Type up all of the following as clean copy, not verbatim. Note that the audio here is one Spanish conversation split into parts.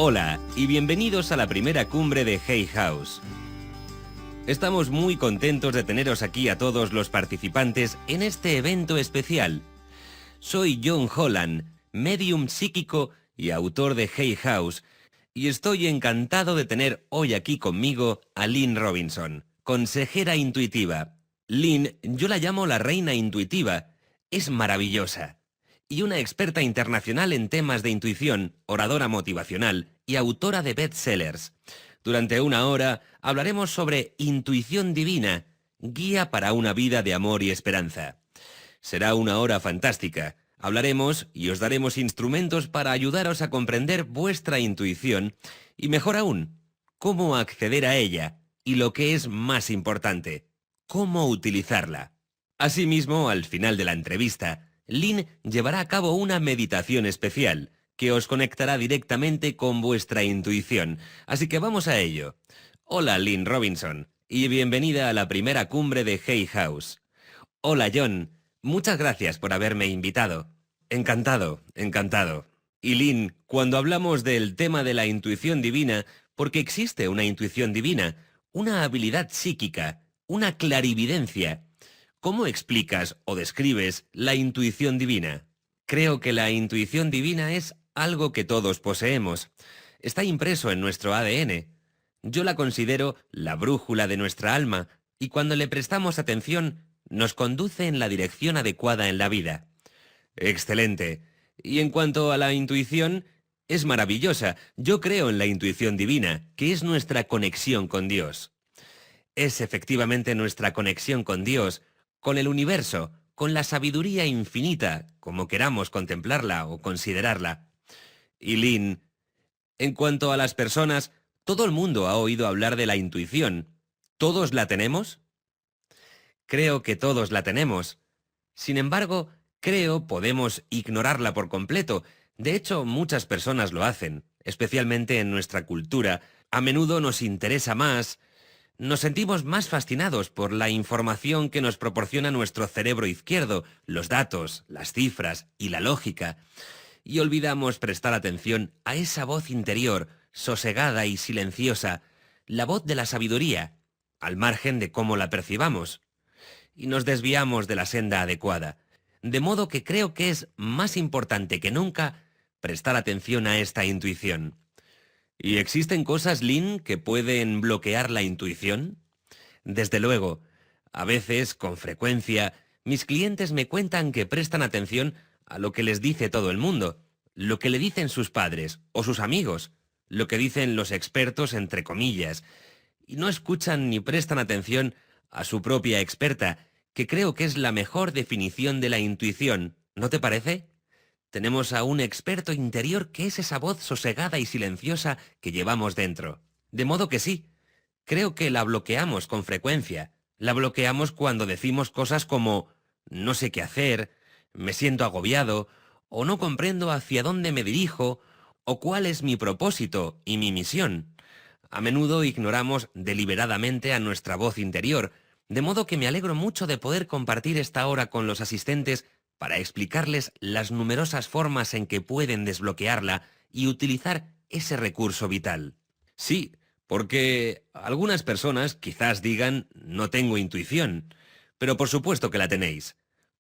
Hola y bienvenidos a la primera cumbre de Hay House. Estamos muy contentos de teneros aquí a todos los participantes en este evento especial. Soy John Holland, medium psíquico y autor de Hay House, y estoy encantado de tener hoy aquí conmigo a Lynn Robinson, consejera intuitiva. Lynn, yo la llamo la reina intuitiva, es maravillosa. Y una experta internacional en temas de intuición, oradora motivacional y autora de bestsellers. Durante una hora hablaremos sobre intuición divina, guía para una vida de amor y esperanza. Será una hora fantástica. Hablaremos y os daremos instrumentos para ayudaros a comprender vuestra intuición y, mejor aún, cómo acceder a ella y, lo que es más importante, cómo utilizarla. Asimismo, al final de la entrevista, Lynn llevará a cabo una meditación especial que os conectará directamente con vuestra intuición. Así que vamos a ello. Hola, Lynn Robinson, y bienvenida a la primera cumbre de Hay House. Hola, John. Muchas gracias por haberme invitado. Encantado, encantado. Y Lynn, cuando hablamos del tema de la intuición divina, porque existe una intuición divina, una habilidad psíquica, una clarividencia, ¿cómo explicas o describes la intuición divina? Creo que la intuición divina es algo que todos poseemos. Está impreso en nuestro ADN. Yo la considero la brújula de nuestra alma, y cuando le prestamos atención, nos conduce en la dirección adecuada en la vida. Excelente. Y en cuanto a la intuición, es maravillosa. Yo creo en la intuición divina, que es nuestra conexión con Dios. Es efectivamente nuestra conexión con Dios, con el universo, con la sabiduría infinita, como queramos contemplarla o considerarla. Y Lynn, en cuanto a las personas, todo el mundo ha oído hablar de la intuición. ¿Todos la tenemos? Creo que todos la tenemos. Sin embargo, creo podemos ignorarla por completo. De hecho, muchas personas lo hacen, especialmente en nuestra cultura. A menudo nos interesa más. Nos sentimos más fascinados por la información que nos proporciona nuestro cerebro izquierdo, los datos, las cifras y la lógica, y olvidamos prestar atención a esa voz interior, sosegada y silenciosa, la voz de la sabiduría, al margen de cómo la percibamos, y nos desviamos de la senda adecuada, de modo que creo que es más importante que nunca prestar atención a esta intuición. ¿Y existen cosas, Lynn, que pueden bloquear la intuición? Desde luego. A veces, con frecuencia, mis clientes me cuentan que prestan atención a lo que les dice todo el mundo, lo que le dicen sus padres o sus amigos, lo que dicen los expertos entre comillas, y no escuchan ni prestan atención a su propia experta, que creo que es la mejor definición de la intuición, ¿no te parece? Tenemos a un experto interior que es esa voz sosegada y silenciosa que llevamos dentro. De modo que sí, creo que la bloqueamos con frecuencia. La bloqueamos cuando decimos cosas como no sé qué hacer, me siento agobiado, o no comprendo hacia dónde me dirijo, o cuál es mi propósito y mi misión. A menudo ignoramos deliberadamente a nuestra voz interior, de modo que me alegro mucho de poder compartir esta hora con los asistentes para explicarles las numerosas formas en que pueden desbloquearla y utilizar ese recurso vital. Sí, porque algunas personas quizás digan no tengo intuición, pero por supuesto que la tenéis.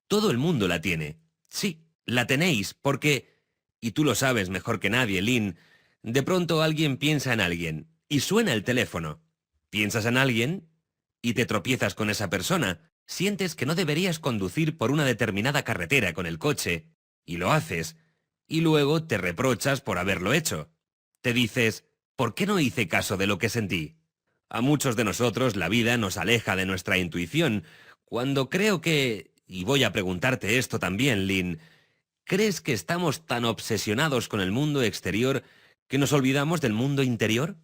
Todo el mundo la tiene. Sí, la tenéis porque, y tú lo sabes mejor que nadie, Lynn, de pronto alguien piensa en alguien y suena el teléfono. Piensas en alguien y te tropiezas con esa persona. Sientes que no deberías conducir por una determinada carretera con el coche, y lo haces, y luego te reprochas por haberlo hecho. Te dices, ¿por qué no hice caso de lo que sentí? A muchos de nosotros la vida nos aleja de nuestra intuición, cuando creo que, y voy a preguntarte esto también, Lynn, ¿crees que estamos tan obsesionados con el mundo exterior que nos olvidamos del mundo interior?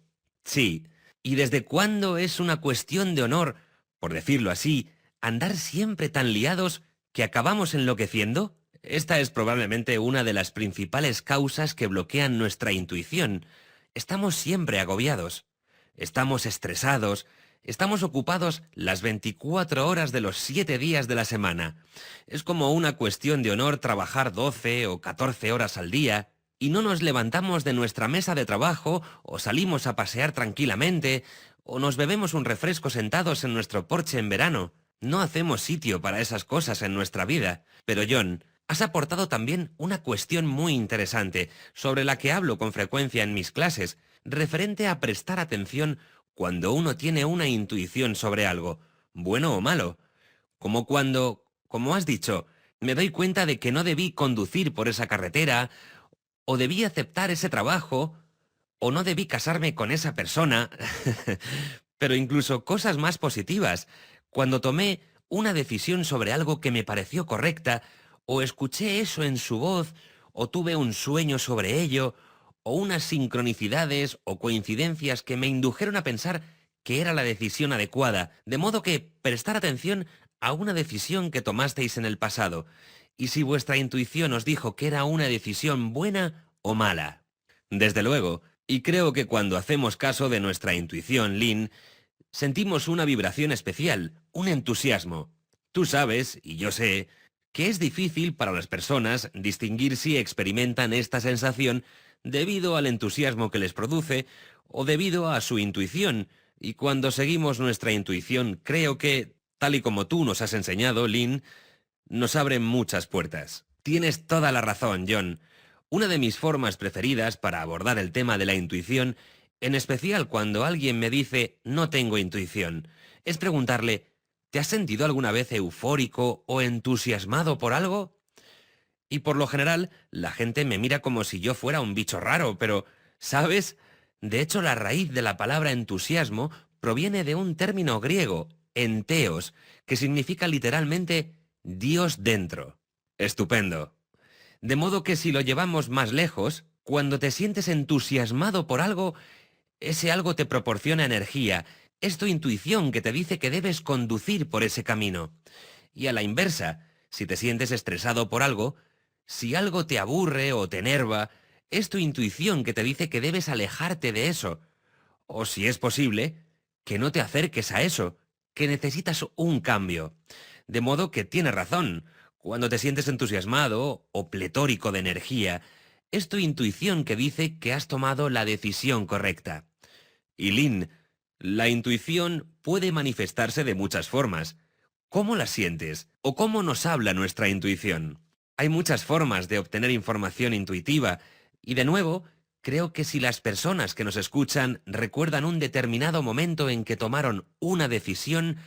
Sí. ¿Y desde cuándo es una cuestión de honor, por decirlo así, andar siempre tan liados que acabamos enloqueciendo? Esta es probablemente una de las principales causas que bloquean nuestra intuición. Estamos siempre agobiados. Estamos estresados. Estamos ocupados las 24 horas de los 7 días de la semana. Es como una cuestión de honor trabajar 12 o 14 horas al día y no nos levantamos de nuestra mesa de trabajo, o salimos a pasear tranquilamente, o nos bebemos un refresco sentados en nuestro porche en verano. No hacemos sitio para esas cosas en nuestra vida. Pero John, has aportado también una cuestión muy interesante, sobre la que hablo con frecuencia en mis clases, referente a prestar atención cuando uno tiene una intuición sobre algo, bueno o malo. Como cuando, como has dicho, me doy cuenta de que no debí conducir por esa carretera, o debí aceptar ese trabajo, o no debí casarme con esa persona. Pero incluso cosas más positivas, cuando tomé una decisión sobre algo que me pareció correcta, o escuché eso en su voz, o tuve un sueño sobre ello, o unas sincronicidades o coincidencias que me indujeron a pensar que era la decisión adecuada, de modo que prestar atención a una decisión que tomasteis en el pasado, y si vuestra intuición os dijo que era una decisión buena o mala. Desde luego, y creo que cuando hacemos caso de nuestra intuición, Lynn, sentimos una vibración especial, un entusiasmo. Tú sabes, y yo sé, que es difícil para las personas distinguir si experimentan esta sensación debido al entusiasmo que les produce o debido a su intuición, y cuando seguimos nuestra intuición creo que, tal y como tú nos has enseñado, Lynn, nos abre muchas puertas. Tienes toda la razón, John. Una de mis formas preferidas para abordar el tema de la intuición, en especial cuando alguien me dice no tengo intuición, es preguntarle, ¿te has sentido alguna vez eufórico o entusiasmado por algo? Y por lo general, la gente me mira como si yo fuera un bicho raro, pero, ¿sabes? De hecho, la raíz de la palabra entusiasmo proviene de un término griego, enteos, que significa literalmente Dios dentro. Estupendo. De modo que si lo llevamos más lejos, cuando te sientes entusiasmado por algo, ese algo te proporciona energía, es tu intuición que te dice que debes conducir por ese camino. Y a la inversa, si te sientes estresado por algo, si algo te aburre o te enerva, es tu intuición que te dice que debes alejarte de eso. O si es posible, que no te acerques a eso, que necesitas un cambio. De modo que tienes razón. Cuando te sientes entusiasmado o pletórico de energía, es tu intuición que dice que has tomado la decisión correcta. Y Lynn, la intuición puede manifestarse de muchas formas. ¿Cómo la sientes? ¿O cómo nos habla nuestra intuición? Hay muchas formas de obtener información intuitiva, y de nuevo, creo que si las personas que nos escuchan recuerdan un determinado momento en que tomaron una decisión,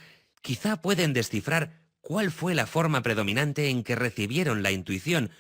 quizá pueden descifrar cuál fue la forma predominante en que recibieron la intuición,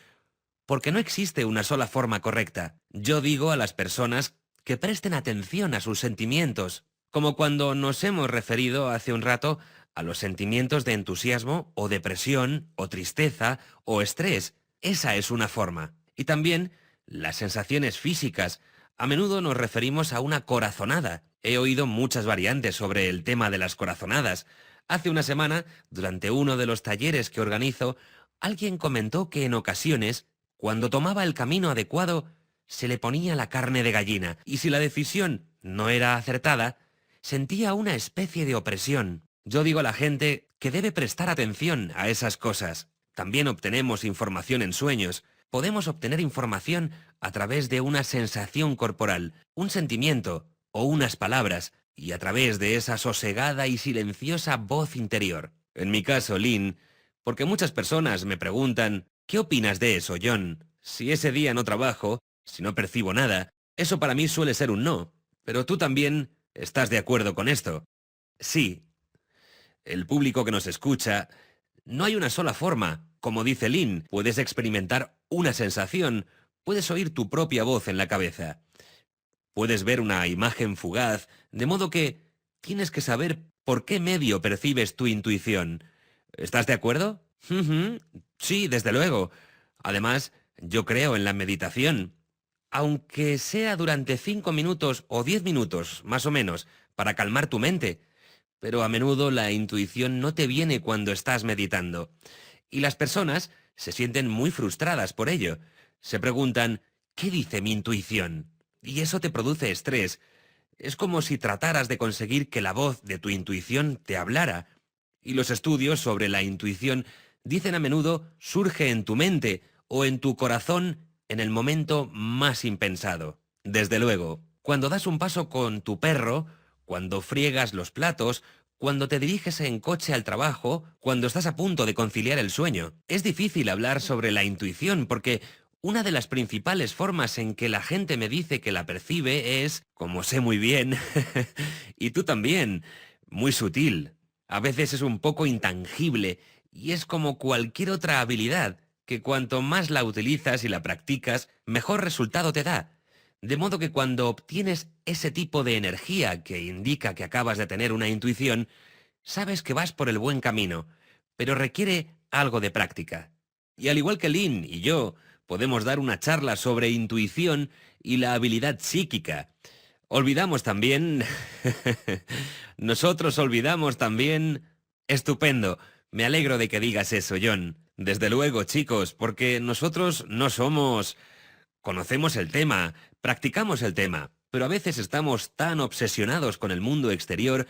porque no existe una sola forma correcta. Yo digo a las personas que presten atención a sus sentimientos, como cuando nos hemos referido hace un rato a los sentimientos de entusiasmo o depresión o tristeza o estrés. Esa es una forma. Y también las sensaciones físicas. A menudo nos referimos a una corazonada. He oído muchas variantes sobre el tema de las corazonadas. Hace una semana, durante uno de los talleres que organizo, alguien comentó que en ocasiones, cuando tomaba el camino adecuado, se le ponía la carne de gallina, y si la decisión no era acertada, sentía una especie de opresión. Yo digo a la gente que debe prestar atención a esas cosas. También obtenemos información en sueños. Podemos obtener información a través de una sensación corporal, un sentimiento o unas palabras, y a través de esa sosegada y silenciosa voz interior. En mi caso, Lynn, porque muchas personas me preguntan, ¿qué opinas de eso, John? Si ese día no trabajo, si no percibo nada, eso para mí suele ser un no. Pero tú también estás de acuerdo con esto. Sí, el público que nos escucha, no hay una sola forma. Como dice Lynn, puedes experimentar una sensación, puedes oír tu propia voz en la cabeza. Puedes ver una imagen fugaz, de modo que tienes que saber por qué medio percibes tu intuición. ¿Estás de acuerdo? Ujú. Sí, desde luego. Además, yo creo en la meditación. Aunque sea durante 5 minutos o 10 minutos, más o menos, para calmar tu mente. Pero a menudo la intuición no te viene cuando estás meditando. Y las personas se sienten muy frustradas por ello. Se preguntan, ¿qué dice mi intuición? Y eso te produce estrés. Es como si trataras de conseguir que la voz de tu intuición te hablara. Y los estudios sobre la intuición dicen a menudo surge en tu mente o en tu corazón en el momento más impensado. Desde luego, cuando das un paso con tu perro, cuando friegas los platos, cuando te diriges en coche al trabajo, cuando estás a punto de conciliar el sueño. Es difícil hablar sobre la intuición porque una de las principales formas en que la gente me dice que la percibe es, como sé muy bien, y tú también, muy sutil. A veces es un poco intangible y es como cualquier otra habilidad, que cuanto más la utilizas y la practicas, mejor resultado te da. De modo que cuando obtienes ese tipo de energía que indica que acabas de tener una intuición, sabes que vas por el buen camino, pero requiere algo de práctica. Y al igual que Lynn y yo, podemos dar una charla sobre intuición y la habilidad psíquica. Olvidamos también... Nosotros olvidamos también... Estupendo. Me alegro de que digas eso, John. Desde luego, chicos, porque nosotros no somos... Conocemos el tema, practicamos el tema, pero a veces estamos tan obsesionados con el mundo exterior,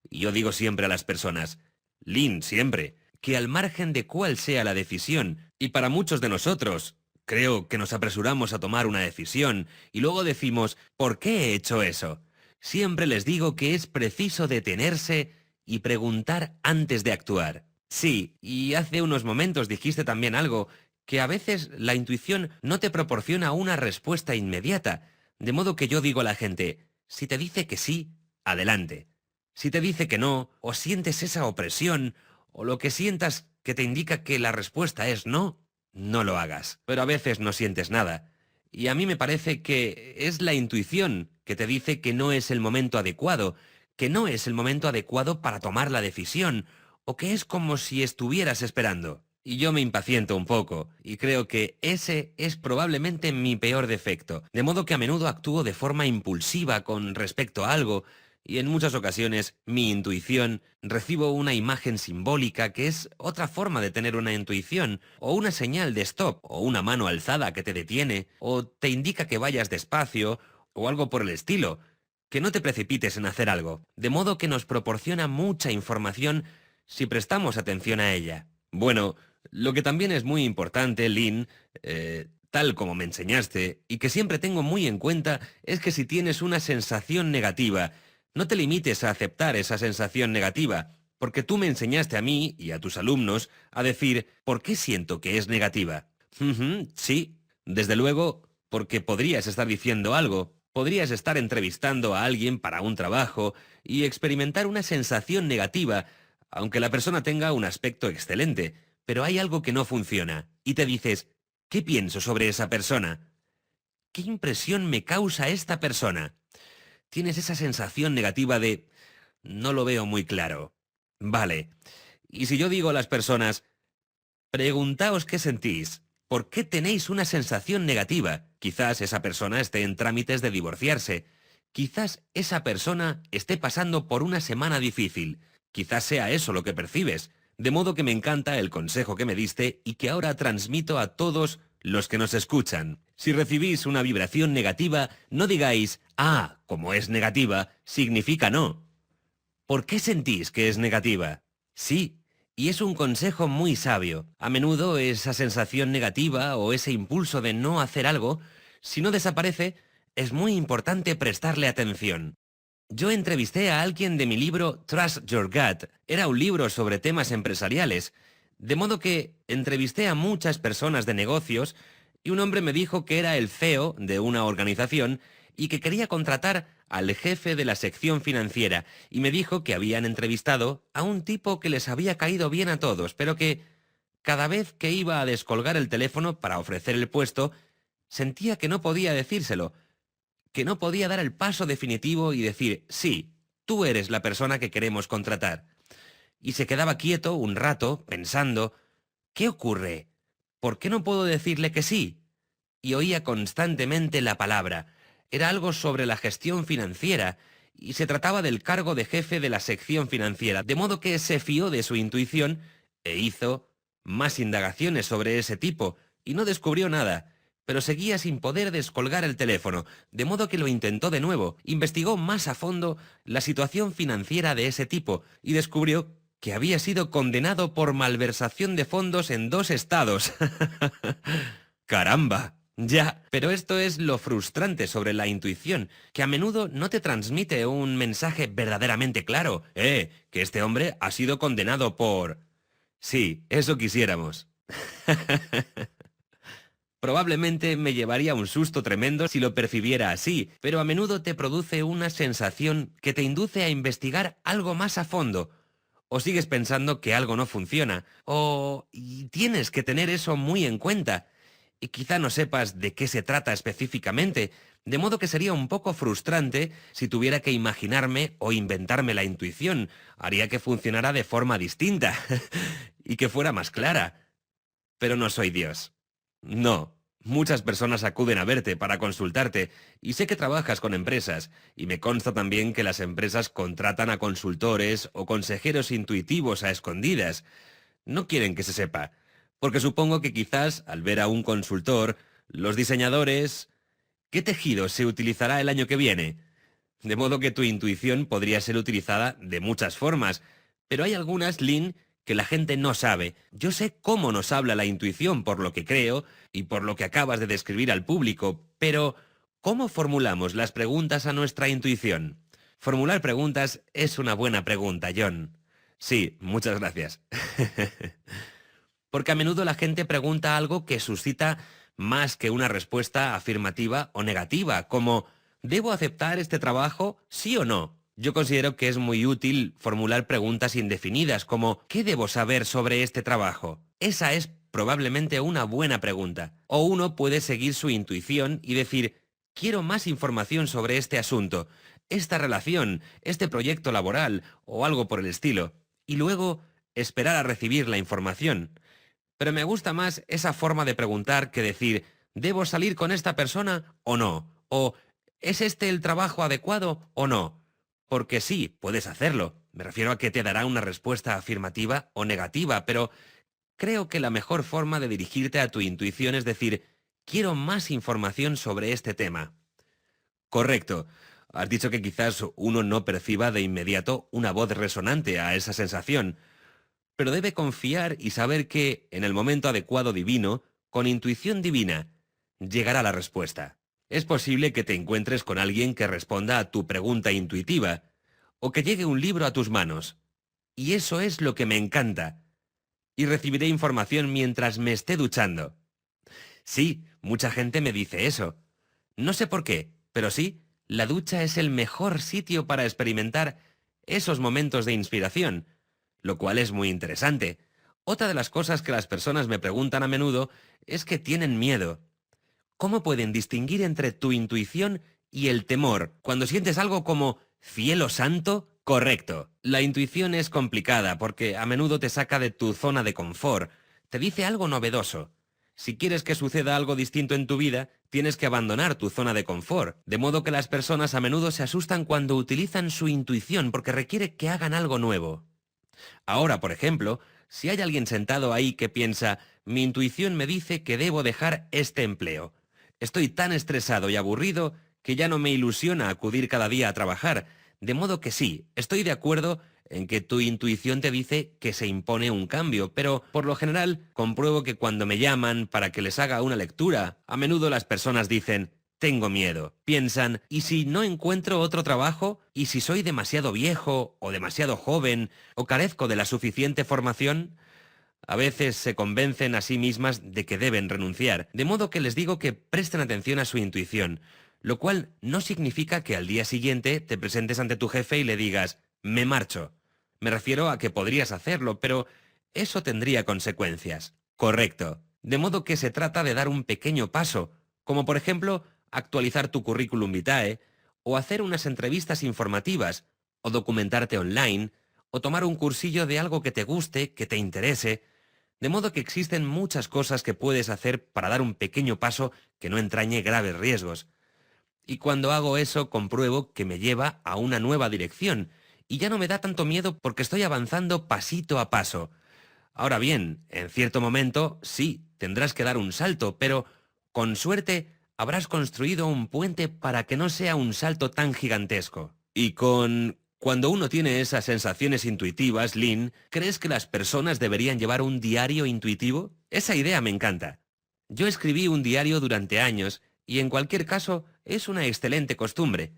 y yo digo siempre a las personas, Lynn siempre, que al margen de cuál sea la decisión, y para muchos de nosotros, creo que nos apresuramos a tomar una decisión, y luego decimos, ¿por qué he hecho eso? Siempre les digo que es preciso detenerse y preguntar antes de actuar. Sí, y hace unos momentos dijiste también algo, que a veces la intuición no te proporciona una respuesta inmediata, de modo que yo digo a la gente, si te dice que sí, adelante. Si te dice que no, o sientes esa opresión, o lo que sientas que te indica que la respuesta es no, no lo hagas. Pero a veces no sientes nada. Y a mí me parece que es la intuición que te dice que no es el momento adecuado, que no es el momento adecuado para tomar la decisión, o que es como si estuvieras esperando. Y yo me impaciento un poco, y creo que ese es probablemente mi peor defecto, de modo que a menudo actúo de forma impulsiva con respecto a algo, y en muchas ocasiones mi intuición recibo una imagen simbólica que es otra forma de tener una intuición, o una señal de stop, o una mano alzada que te detiene, o te indica que vayas despacio, o algo por el estilo, que no te precipites en hacer algo, de modo que nos proporciona mucha información si prestamos atención a ella. Bueno, lo que también es muy importante, Lynn, tal como me enseñaste, y que siempre tengo muy en cuenta, es que si tienes una sensación negativa, no te limites a aceptar esa sensación negativa, porque tú me enseñaste a mí y a tus alumnos a decir, ¿por qué siento que es negativa? Ujú, sí, desde luego, porque podrías estar diciendo algo, podrías estar entrevistando a alguien para un trabajo y experimentar una sensación negativa, aunque la persona tenga un aspecto excelente, pero hay algo que no funciona, y te dices, ¿qué pienso sobre esa persona? ¿Qué impresión me causa esta persona? Tienes esa sensación negativa de, no lo veo muy claro. Vale. Y si yo digo a las personas, preguntaos qué sentís, ¿por qué tenéis una sensación negativa? Quizás esa persona esté en trámites de divorciarse. Quizás esa persona esté pasando por una semana difícil. Quizás sea eso lo que percibes. De modo que me encanta el consejo que me diste y que ahora transmito a todos los que nos escuchan. Si recibís una vibración negativa, no digáis, ah, como es negativa, significa no. ¿Por qué sentís que es negativa? Sí, y es un consejo muy sabio. A menudo esa sensación negativa o ese impulso de no hacer algo, si no desaparece, es muy importante prestarle atención. Yo entrevisté a alguien de mi libro Trust Your Gut. Era un libro sobre temas empresariales. De modo que entrevisté a muchas personas de negocios y un hombre me dijo que era el CEO de una organización y que quería contratar al jefe de la sección financiera y me dijo que habían entrevistado a un tipo que les había caído bien a todos, pero que cada vez que iba a descolgar el teléfono para ofrecer el puesto, sentía que no podía decírselo, que no podía dar el paso definitivo y decir, sí, tú eres la persona que queremos contratar. Y se quedaba quieto un rato, pensando, ¿qué ocurre? ¿Por qué no puedo decirle que sí? Y oía constantemente la palabra. Era algo sobre la gestión financiera, y se trataba del cargo de jefe de la sección financiera, de modo que se fió de su intuición e hizo más indagaciones sobre ese tipo, y no descubrió nada, pero seguía sin poder descolgar el teléfono, de modo que lo intentó de nuevo, investigó más a fondo la situación financiera de ese tipo, y descubrió que había sido condenado por malversación de fondos en 2 estados. ¡Caramba! Ya, pero esto es lo frustrante sobre la intuición, que a menudo no te transmite un mensaje verdaderamente claro. Que este hombre ha sido condenado por... Sí, eso quisiéramos. Probablemente me llevaría un susto tremendo si lo percibiera así, pero a menudo te produce una sensación que te induce a investigar algo más a fondo. O sigues pensando que algo no funciona, o y tienes que tener eso muy en cuenta. Y quizá no sepas de qué se trata específicamente, de modo que sería un poco frustrante si tuviera que imaginarme o inventarme la intuición. Haría que funcionara de forma distinta y que fuera más clara. Pero no soy Dios. No. Muchas personas acuden a verte para consultarte y sé que trabajas con empresas y me consta también que las empresas contratan a consultores o consejeros intuitivos a escondidas. No quieren que se sepa, porque supongo que quizás al ver a un consultor, los diseñadores... ¿Qué tejido se utilizará el año que viene? De modo que tu intuición podría ser utilizada de muchas formas, pero hay algunas, Lynn, que la gente no sabe. Yo sé cómo nos habla la intuición por lo que creo y por lo que acabas de describir al público, pero ¿cómo formulamos las preguntas a nuestra intuición? Formular preguntas es una buena pregunta, John. Sí, muchas gracias. Porque a menudo la gente pregunta algo que suscita más que una respuesta afirmativa o negativa, como ¿debo aceptar este trabajo, sí o no? Yo considero que es muy útil formular preguntas indefinidas como ¿qué debo saber sobre este trabajo? Esa es probablemente una buena pregunta. O uno puede seguir su intuición y decir quiero más información sobre este asunto, esta relación, este proyecto laboral o algo por el estilo. Y luego esperar a recibir la información. Pero me gusta más esa forma de preguntar que decir, ¿debo salir con esta persona o no? O ¿es este el trabajo adecuado o no? Porque sí, puedes hacerlo. Me refiero a que te dará una respuesta afirmativa o negativa, pero creo que la mejor forma de dirigirte a tu intuición es decir, quiero más información sobre este tema. Correcto. Has dicho que quizás uno no perciba de inmediato una voz resonante a esa sensación, pero debe confiar y saber que, en el momento adecuado divino, con intuición divina, llegará la respuesta. Es posible que te encuentres con alguien que responda a tu pregunta intuitiva, o que llegue un libro a tus manos. Y eso es lo que me encanta. Y recibiré información mientras me esté duchando. Sí, mucha gente me dice eso. No sé por qué, pero sí, la ducha es el mejor sitio para experimentar esos momentos de inspiración, lo cual es muy interesante. Otra de las cosas que las personas me preguntan a menudo es que tienen miedo. ¿Cómo pueden distinguir entre tu intuición y el temor cuando sientes algo como cielo santo? Correcto. La intuición es complicada porque a menudo te saca de tu zona de confort, te dice algo novedoso. Si quieres que suceda algo distinto en tu vida, tienes que abandonar tu zona de confort, de modo que las personas a menudo se asustan cuando utilizan su intuición porque requiere que hagan algo nuevo. Ahora, por ejemplo, si hay alguien sentado ahí que piensa, mi intuición me dice que debo dejar este empleo. Estoy tan estresado y aburrido que ya no me ilusiona acudir cada día a trabajar, de modo que sí, estoy de acuerdo en que tu intuición te dice que se impone un cambio, pero por lo general compruebo que cuando me llaman para que les haga una lectura, a menudo las personas dicen, tengo miedo. Piensan, ¿y si no encuentro otro trabajo? ¿Y si soy demasiado viejo o demasiado joven o carezco de la suficiente formación? A veces se convencen a sí mismas de que deben renunciar, de modo que les digo que presten atención a su intuición, lo cual no significa que al día siguiente te presentes ante tu jefe y le digas, me marcho. Me refiero a que podrías hacerlo, pero eso tendría consecuencias. Correcto. De modo que se trata de dar un pequeño paso, como por ejemplo actualizar tu currículum vitae, o hacer unas entrevistas informativas, o documentarte online, o tomar un cursillo de algo que te guste, que te interese, de modo que existen muchas cosas que puedes hacer para dar un pequeño paso que no entrañe graves riesgos. Y cuando hago eso compruebo que me lleva a una nueva dirección, y ya no me da tanto miedo porque estoy avanzando pasito a paso. Ahora bien, en cierto momento, sí, tendrás que dar un salto, pero con suerte habrás construido un puente para que no sea un salto tan gigantesco. Y cuando uno tiene esas sensaciones intuitivas, Lynn, ¿crees que las personas deberían llevar un diario intuitivo? Esa idea me encanta. Yo escribí un diario durante años y en cualquier caso es una excelente costumbre.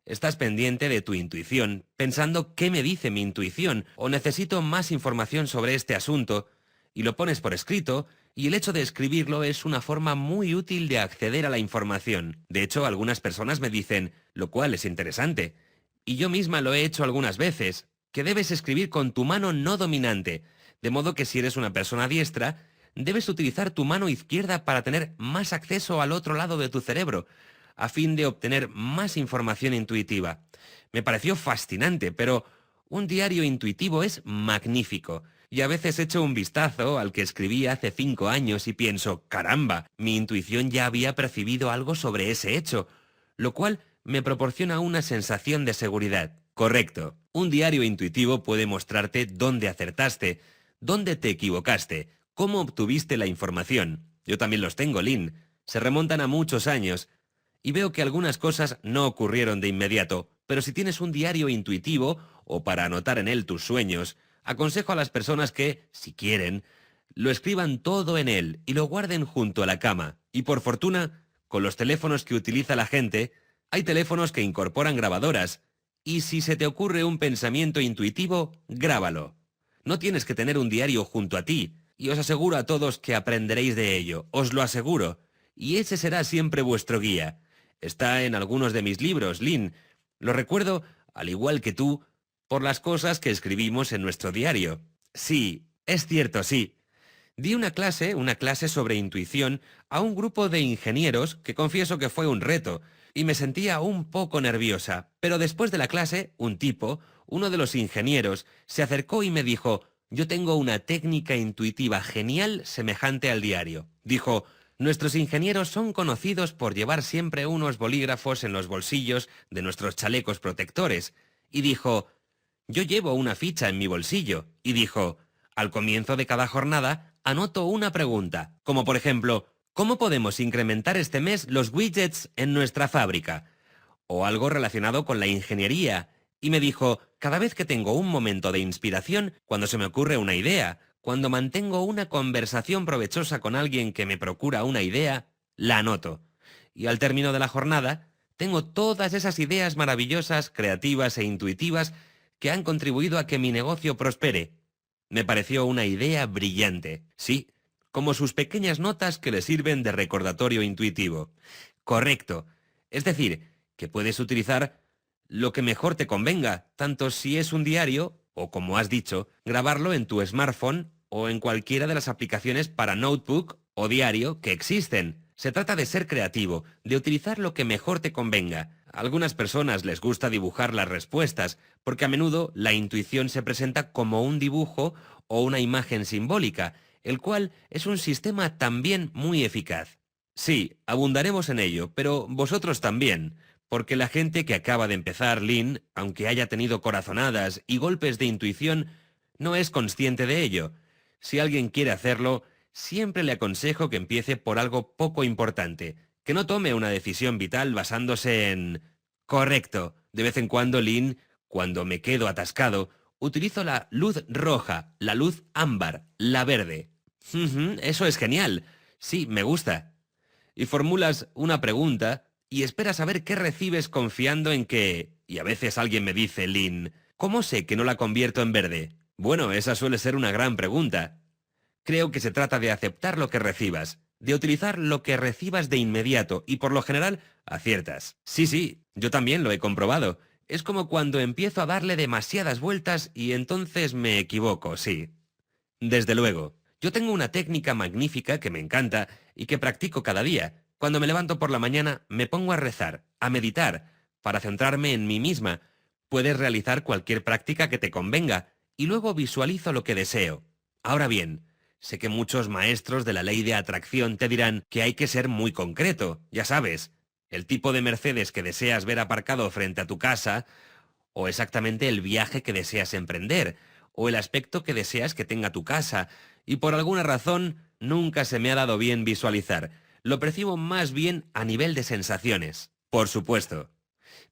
Estás pendiente de tu intuición, pensando qué me dice mi intuición o necesito más información sobre este asunto, y lo pones por escrito, y el hecho de escribirlo es una forma muy útil de acceder a la información. De hecho, algunas personas me dicen, lo cual es interesante, y yo misma lo he hecho algunas veces, que debes escribir con tu mano no dominante, de modo que si eres una persona diestra, debes utilizar tu mano izquierda para tener más acceso al otro lado de tu cerebro, a fin de obtener más información intuitiva. Me pareció fascinante, pero un diario intuitivo es magnífico. Y a veces echo un vistazo al que escribí hace 5 años y pienso, caramba, mi intuición ya había percibido algo sobre ese hecho, lo cual me proporciona una sensación de seguridad. Correcto. Un diario intuitivo puede mostrarte dónde acertaste, dónde te equivocaste, cómo obtuviste la información. Yo también los tengo, Lynn. Se remontan a muchos años. Y veo que algunas cosas no ocurrieron de inmediato, pero si tienes un diario intuitivo o para anotar en él tus sueños, aconsejo a las personas que, si quieren, lo escriban todo en él y lo guarden junto a la cama. Y por fortuna, con los teléfonos que utiliza la gente, hay teléfonos que incorporan grabadoras. Y si se te ocurre un pensamiento intuitivo, grábalo. No tienes que tener un diario junto a ti, y os aseguro a todos que aprenderéis de ello, os lo aseguro. Y ese será siempre vuestro guía. Está en algunos de mis libros, Lynn. Lo recuerdo, al igual que tú, por las cosas que escribimos en nuestro diario. Sí, es cierto, sí. Di una clase sobre intuición, a un grupo de ingenieros que confieso que fue un reto, y me sentía un poco nerviosa. Pero después de la clase, un tipo, uno de los ingenieros, se acercó y me dijo, yo tengo una técnica intuitiva genial semejante al diario. Dijo, nuestros ingenieros son conocidos por llevar siempre unos bolígrafos en los bolsillos de nuestros chalecos protectores. Y dijo, yo llevo una ficha en mi bolsillo. Y dijo, al comienzo de cada jornada, anoto una pregunta, como por ejemplo, ¿cómo podemos incrementar este mes los widgets en nuestra fábrica? O algo relacionado con la ingeniería. Y me dijo, cada vez que tengo un momento de inspiración, cuando se me ocurre una idea, cuando mantengo una conversación provechosa con alguien que me procura una idea, la anoto. Y al término de la jornada, tengo todas esas ideas maravillosas, creativas e intuitivas que han contribuido a que mi negocio prospere. Me pareció una idea brillante, sí, como sus pequeñas notas que le sirven de recordatorio intuitivo. Correcto. Es decir, que puedes utilizar lo que mejor te convenga, tanto si es un diario, o como has dicho, grabarlo en tu smartphone o en cualquiera de las aplicaciones para notebook o diario que existen. Se trata de ser creativo, de utilizar lo que mejor te convenga. A algunas personas les gusta dibujar las respuestas, porque a menudo la intuición se presenta como un dibujo o una imagen simbólica, el cual es un sistema también muy eficaz. Sí, abundaremos en ello, pero vosotros también, porque la gente que acaba de empezar, Lynn, aunque haya tenido corazonadas y golpes de intuición, no es consciente de ello. Si alguien quiere hacerlo, siempre le aconsejo que empiece por algo poco importante, que no tome una decisión vital basándose en... Correcto. De vez en cuando, Lynn, cuando me quedo atascado, utilizo la luz roja, la luz ámbar, la verde. Ujú, eso es genial. Sí, me gusta. Y formulas una pregunta y esperas a ver qué recibes confiando en que... Y a veces alguien me dice, Lynn, ¿cómo sé que no la convierto en verde? Bueno, esa suele ser una gran pregunta. Creo que se trata de aceptar lo que recibas, de utilizar lo que recibas de inmediato y por lo general aciertas. Sí, sí, yo también lo he comprobado. Es como cuando empiezo a darle demasiadas vueltas y entonces me equivoco, sí. Desde luego. Yo tengo una técnica magnífica que me encanta y que practico cada día. Cuando me levanto por la mañana me pongo a rezar, a meditar, para centrarme en mí misma. Puedes realizar cualquier práctica que te convenga y luego visualizo lo que deseo. Ahora bien, sé que muchos maestros de la ley de atracción te dirán que hay que ser muy concreto, ya sabes, el tipo de Mercedes que deseas ver aparcado frente a tu casa, o exactamente el viaje que deseas emprender, o el aspecto que deseas que tenga tu casa, y por alguna razón nunca se me ha dado bien visualizar. Lo percibo más bien a nivel de sensaciones. Por supuesto.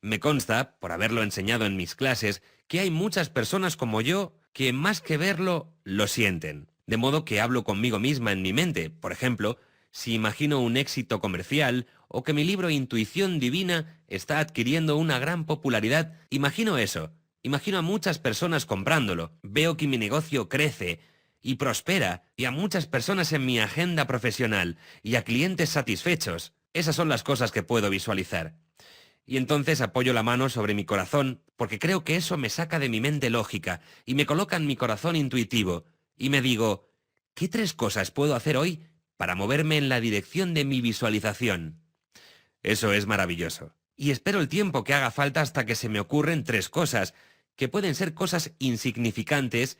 Me consta, por haberlo enseñado en mis clases, que hay muchas personas como yo que más que verlo, lo sienten. De modo que hablo conmigo misma en mi mente. Por ejemplo, si imagino un éxito comercial o que mi libro Intuición Divina está adquiriendo una gran popularidad, imagino eso. Imagino a muchas personas comprándolo, veo que mi negocio crece y prospera, y a muchas personas en mi agenda profesional, y a clientes satisfechos. Esas son las cosas que puedo visualizar. Y entonces apoyo la mano sobre mi corazón, porque creo que eso me saca de mi mente lógica, y me coloca en mi corazón intuitivo, y me digo, ¿qué 3 cosas puedo hacer hoy para moverme en la dirección de mi visualización? Eso es maravilloso. Y espero el tiempo que haga falta hasta que se me ocurren 3 cosas, que pueden ser cosas insignificantes,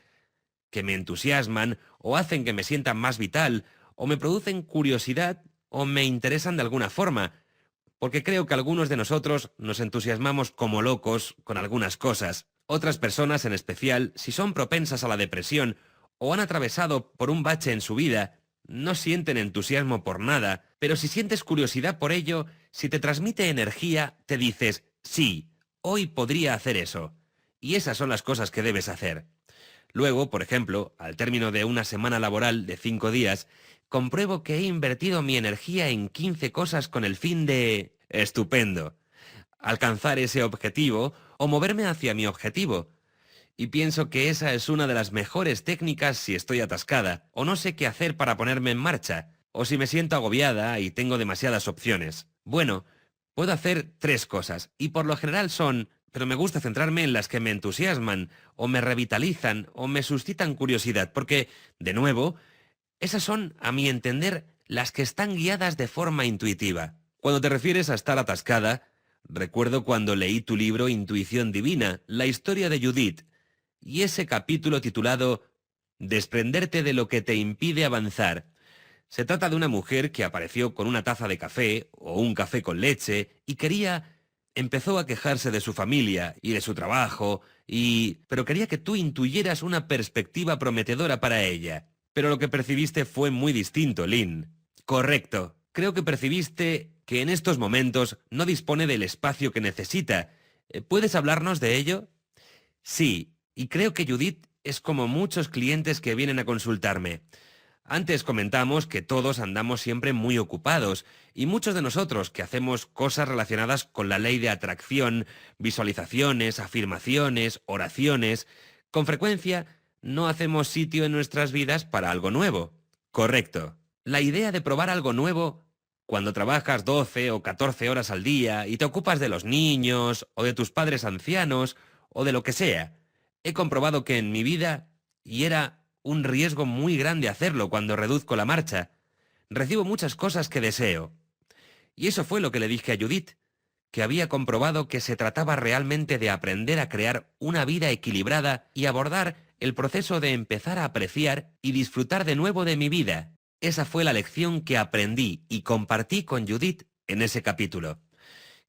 que me entusiasman, o hacen que me sienta más vital, o me producen curiosidad, o me interesan de alguna forma, porque creo que algunos de nosotros nos entusiasmamos como locos con algunas cosas. Otras personas, en especial, si son propensas a la depresión, o han atravesado por un bache en su vida, no sienten entusiasmo por nada, pero si sientes curiosidad por ello, si te transmite energía, te dices, sí, hoy podría hacer eso. Y esas son las cosas que debes hacer. Luego, por ejemplo, al término de una semana laboral de 5 días, compruebo que he invertido mi energía en 15 cosas con el fin de... Estupendo. Alcanzar ese objetivo o moverme hacia mi objetivo. Y pienso que esa es una de las mejores técnicas si estoy atascada, o no sé qué hacer para ponerme en marcha, o si me siento agobiada y tengo demasiadas opciones. Bueno, puedo hacer 3 cosas, y por lo general son, pero me gusta centrarme en las que me entusiasman, o me revitalizan, o me suscitan curiosidad, porque, de nuevo, esas son, a mi entender, las que están guiadas de forma intuitiva. Cuando te refieres a estar atascada, recuerdo cuando leí tu libro Intuición Divina, la historia de Judith, y ese capítulo titulado Desprenderte de lo que te impide avanzar. Se trata de una mujer que apareció con una taza de café o un café con leche y empezó a quejarse de su familia y de su trabajo pero quería que tú intuyeras una perspectiva prometedora para ella. Pero lo que percibiste fue muy distinto, Lynn. Correcto. Creo que percibiste que en estos momentos no dispone del espacio que necesita. ¿Puedes hablarnos de ello? Sí, y creo que Judith es como muchos clientes que vienen a consultarme. Antes comentamos que todos andamos siempre muy ocupados, y muchos de nosotros que hacemos cosas relacionadas con la ley de atracción, visualizaciones, afirmaciones, oraciones, con frecuencia no hacemos sitio en nuestras vidas para algo nuevo. Correcto. La idea de probar algo nuevo, cuando trabajas 12 o 14 horas al día y te ocupas de los niños, o de tus padres ancianos, o de lo que sea, he comprobado que en mi vida, y era un riesgo muy grande hacerlo cuando reduzco la marcha, recibo muchas cosas que deseo. Y eso fue lo que le dije a Judith, que había comprobado que se trataba realmente de aprender a crear una vida equilibrada y abordar el proceso de empezar a apreciar y disfrutar de nuevo de mi vida. Esa fue la lección que aprendí y compartí con Judith en ese capítulo.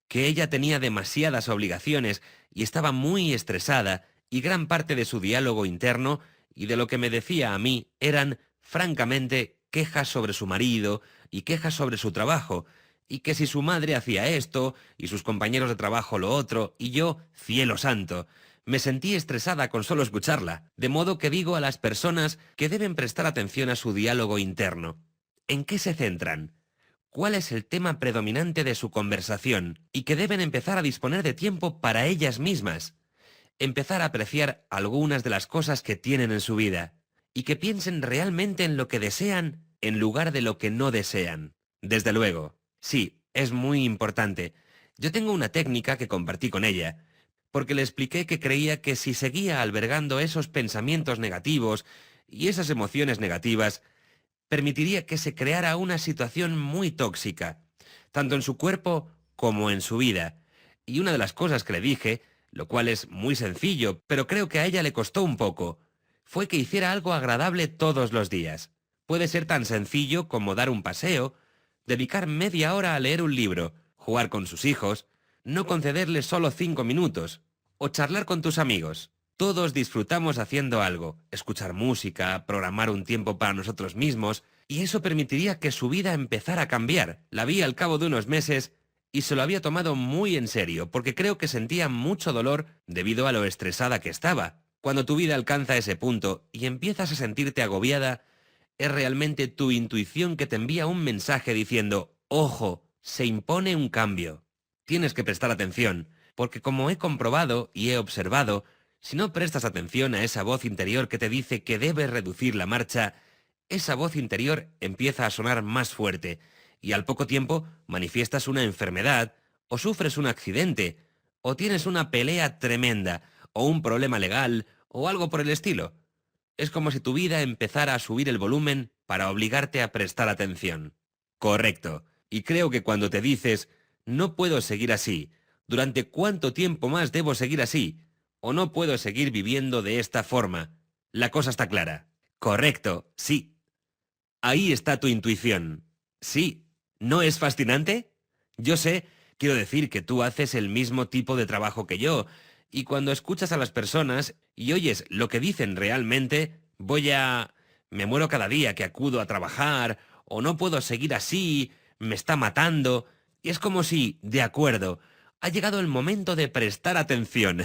Que ella tenía demasiadas obligaciones y estaba muy estresada, y gran parte de su diálogo interno y de lo que me decía a mí eran, francamente, quejas sobre su marido y quejas sobre su trabajo, y que si su madre hacía esto y sus compañeros de trabajo lo otro, y yo, cielo santo, me sentí estresada con solo escucharla, de modo que digo a las personas que deben prestar atención a su diálogo interno. ¿En qué se centran? ¿Cuál es el tema predominante de su conversación? Y que deben empezar a disponer de tiempo para ellas mismas. Empezar a apreciar algunas de las cosas que tienen en su vida. Y que piensen realmente en lo que desean en lugar de lo que no desean. Desde luego, sí, es muy importante. Yo tengo una técnica que compartí con ella, porque le expliqué que creía que si seguía albergando esos pensamientos negativos y esas emociones negativas, permitiría que se creara una situación muy tóxica, tanto en su cuerpo como en su vida. Y una de las cosas que le dije, lo cual es muy sencillo, pero creo que a ella le costó un poco, fue que hiciera algo agradable todos los días. Puede ser tan sencillo como dar un paseo, dedicar media hora a leer un libro, jugar con sus hijos, no concederles solo 5 minutos, o charlar con tus amigos. Todos disfrutamos haciendo algo, escuchar música, programar un tiempo para nosotros mismos, y eso permitiría que su vida empezara a cambiar. La vi al cabo de unos meses y se lo había tomado muy en serio, porque creo que sentía mucho dolor debido a lo estresada que estaba. Cuando tu vida alcanza ese punto y empiezas a sentirte agobiada, es realmente tu intuición que te envía un mensaje diciendo, ojo, se impone un cambio. Tienes que prestar atención, porque como he comprobado y he observado, si no prestas atención a esa voz interior que te dice que debes reducir la marcha, esa voz interior empieza a sonar más fuerte, y al poco tiempo manifiestas una enfermedad, o sufres un accidente, o tienes una pelea tremenda, o un problema legal, o algo por el estilo. Es como si tu vida empezara a subir el volumen para obligarte a prestar atención. Correcto. Y creo que cuando te dices, no puedo seguir así, ¿durante cuánto tiempo más debo seguir así? O no puedo seguir viviendo de esta forma. La cosa está clara. Correcto, sí. Ahí está tu intuición. Sí. ¿No es fascinante? Yo sé, quiero decir que tú haces el mismo tipo de trabajo que yo, y cuando escuchas a las personas y oyes lo que dicen realmente, me muero cada día que acudo a trabajar, o no puedo seguir así, me está matando, y es como si, de acuerdo, ha llegado el momento de prestar atención.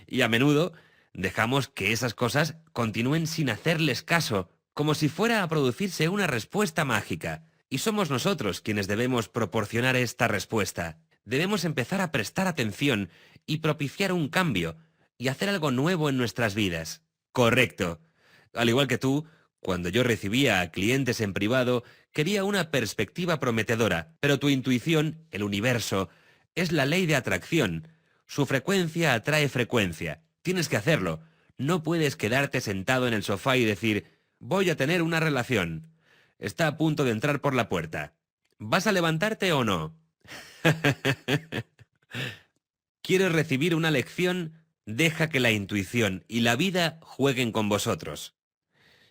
Y a menudo dejamos que esas cosas continúen sin hacerles caso, como si fuera a producirse una respuesta mágica. Y somos nosotros quienes debemos proporcionar esta respuesta. Debemos empezar a prestar atención y propiciar un cambio, y hacer algo nuevo en nuestras vidas. Correcto. Al igual que tú, cuando yo recibía a clientes en privado, quería una perspectiva prometedora, pero tu intuición, el universo, es la ley de atracción. Su frecuencia atrae frecuencia. Tienes que hacerlo. No puedes quedarte sentado en el sofá y decir, voy a tener una relación. Está a punto de entrar por la puerta. ¿Vas a levantarte o no? ¿Quieres recibir una lección? Deja que la intuición y la vida jueguen con vosotros.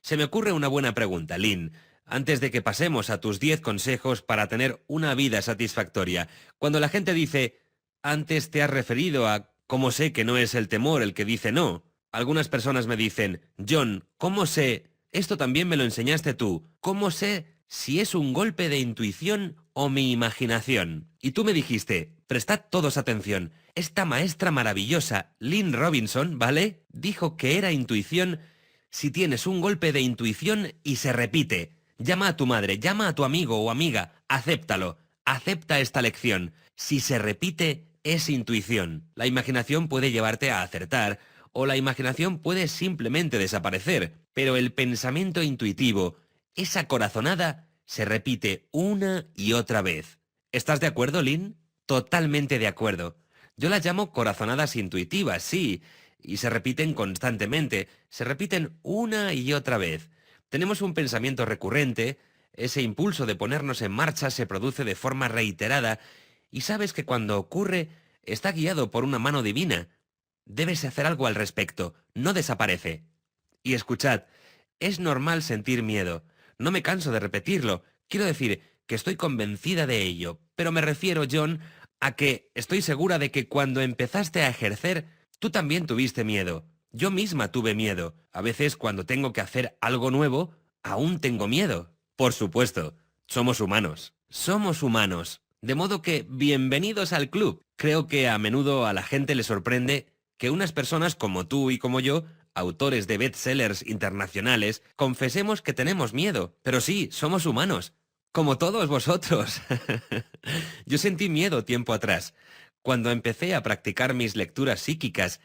Se me ocurre una buena pregunta, Lynn, antes de que pasemos a tus 10 consejos para tener una vida satisfactoria. Cuando la gente dice, antes te has referido a cómo sé que no es el temor el que dice no. Algunas personas me dicen, John, ¿cómo sé? Esto también me lo enseñaste tú. ¿Cómo sé si es un golpe de intuición o mi imaginación? Y tú me dijiste, prestad todos atención. Esta maestra maravillosa, Lynn Robinson, ¿vale? Dijo que era intuición si tienes un golpe de intuición y se repite. Llama a tu madre, llama a tu amigo o amiga, acéptalo. Acepta esta lección. Si se repite, es intuición. La imaginación puede llevarte a acertar, o la imaginación puede simplemente desaparecer, pero el pensamiento intuitivo, esa corazonada, se repite una y otra vez. ¿Estás de acuerdo, Lynn? Totalmente de acuerdo. Yo las llamo corazonadas intuitivas, sí, y se repiten constantemente, se repiten una y otra vez. Tenemos un pensamiento recurrente, ese impulso de ponernos en marcha se produce de forma reiterada, y sabes que cuando ocurre está guiado por una mano divina. Debes hacer algo al respecto, no desaparece. Y escuchad, es normal sentir miedo. No me canso de repetirlo. Quiero decir que estoy convencida de ello, pero me refiero, John, a que estoy segura de que cuando empezaste a ejercer, tú también tuviste miedo. Yo misma tuve miedo. A veces cuando tengo que hacer algo nuevo, aún tengo miedo. Por supuesto, somos humanos. Somos humanos. De modo que, bienvenidos al club. Creo que a menudo a la gente le sorprende que unas personas como tú y como yo, autores de bestsellers internacionales, confesemos que tenemos miedo. Pero sí, somos humanos. Como todos vosotros. Yo sentí miedo tiempo atrás, cuando empecé a practicar mis lecturas psíquicas.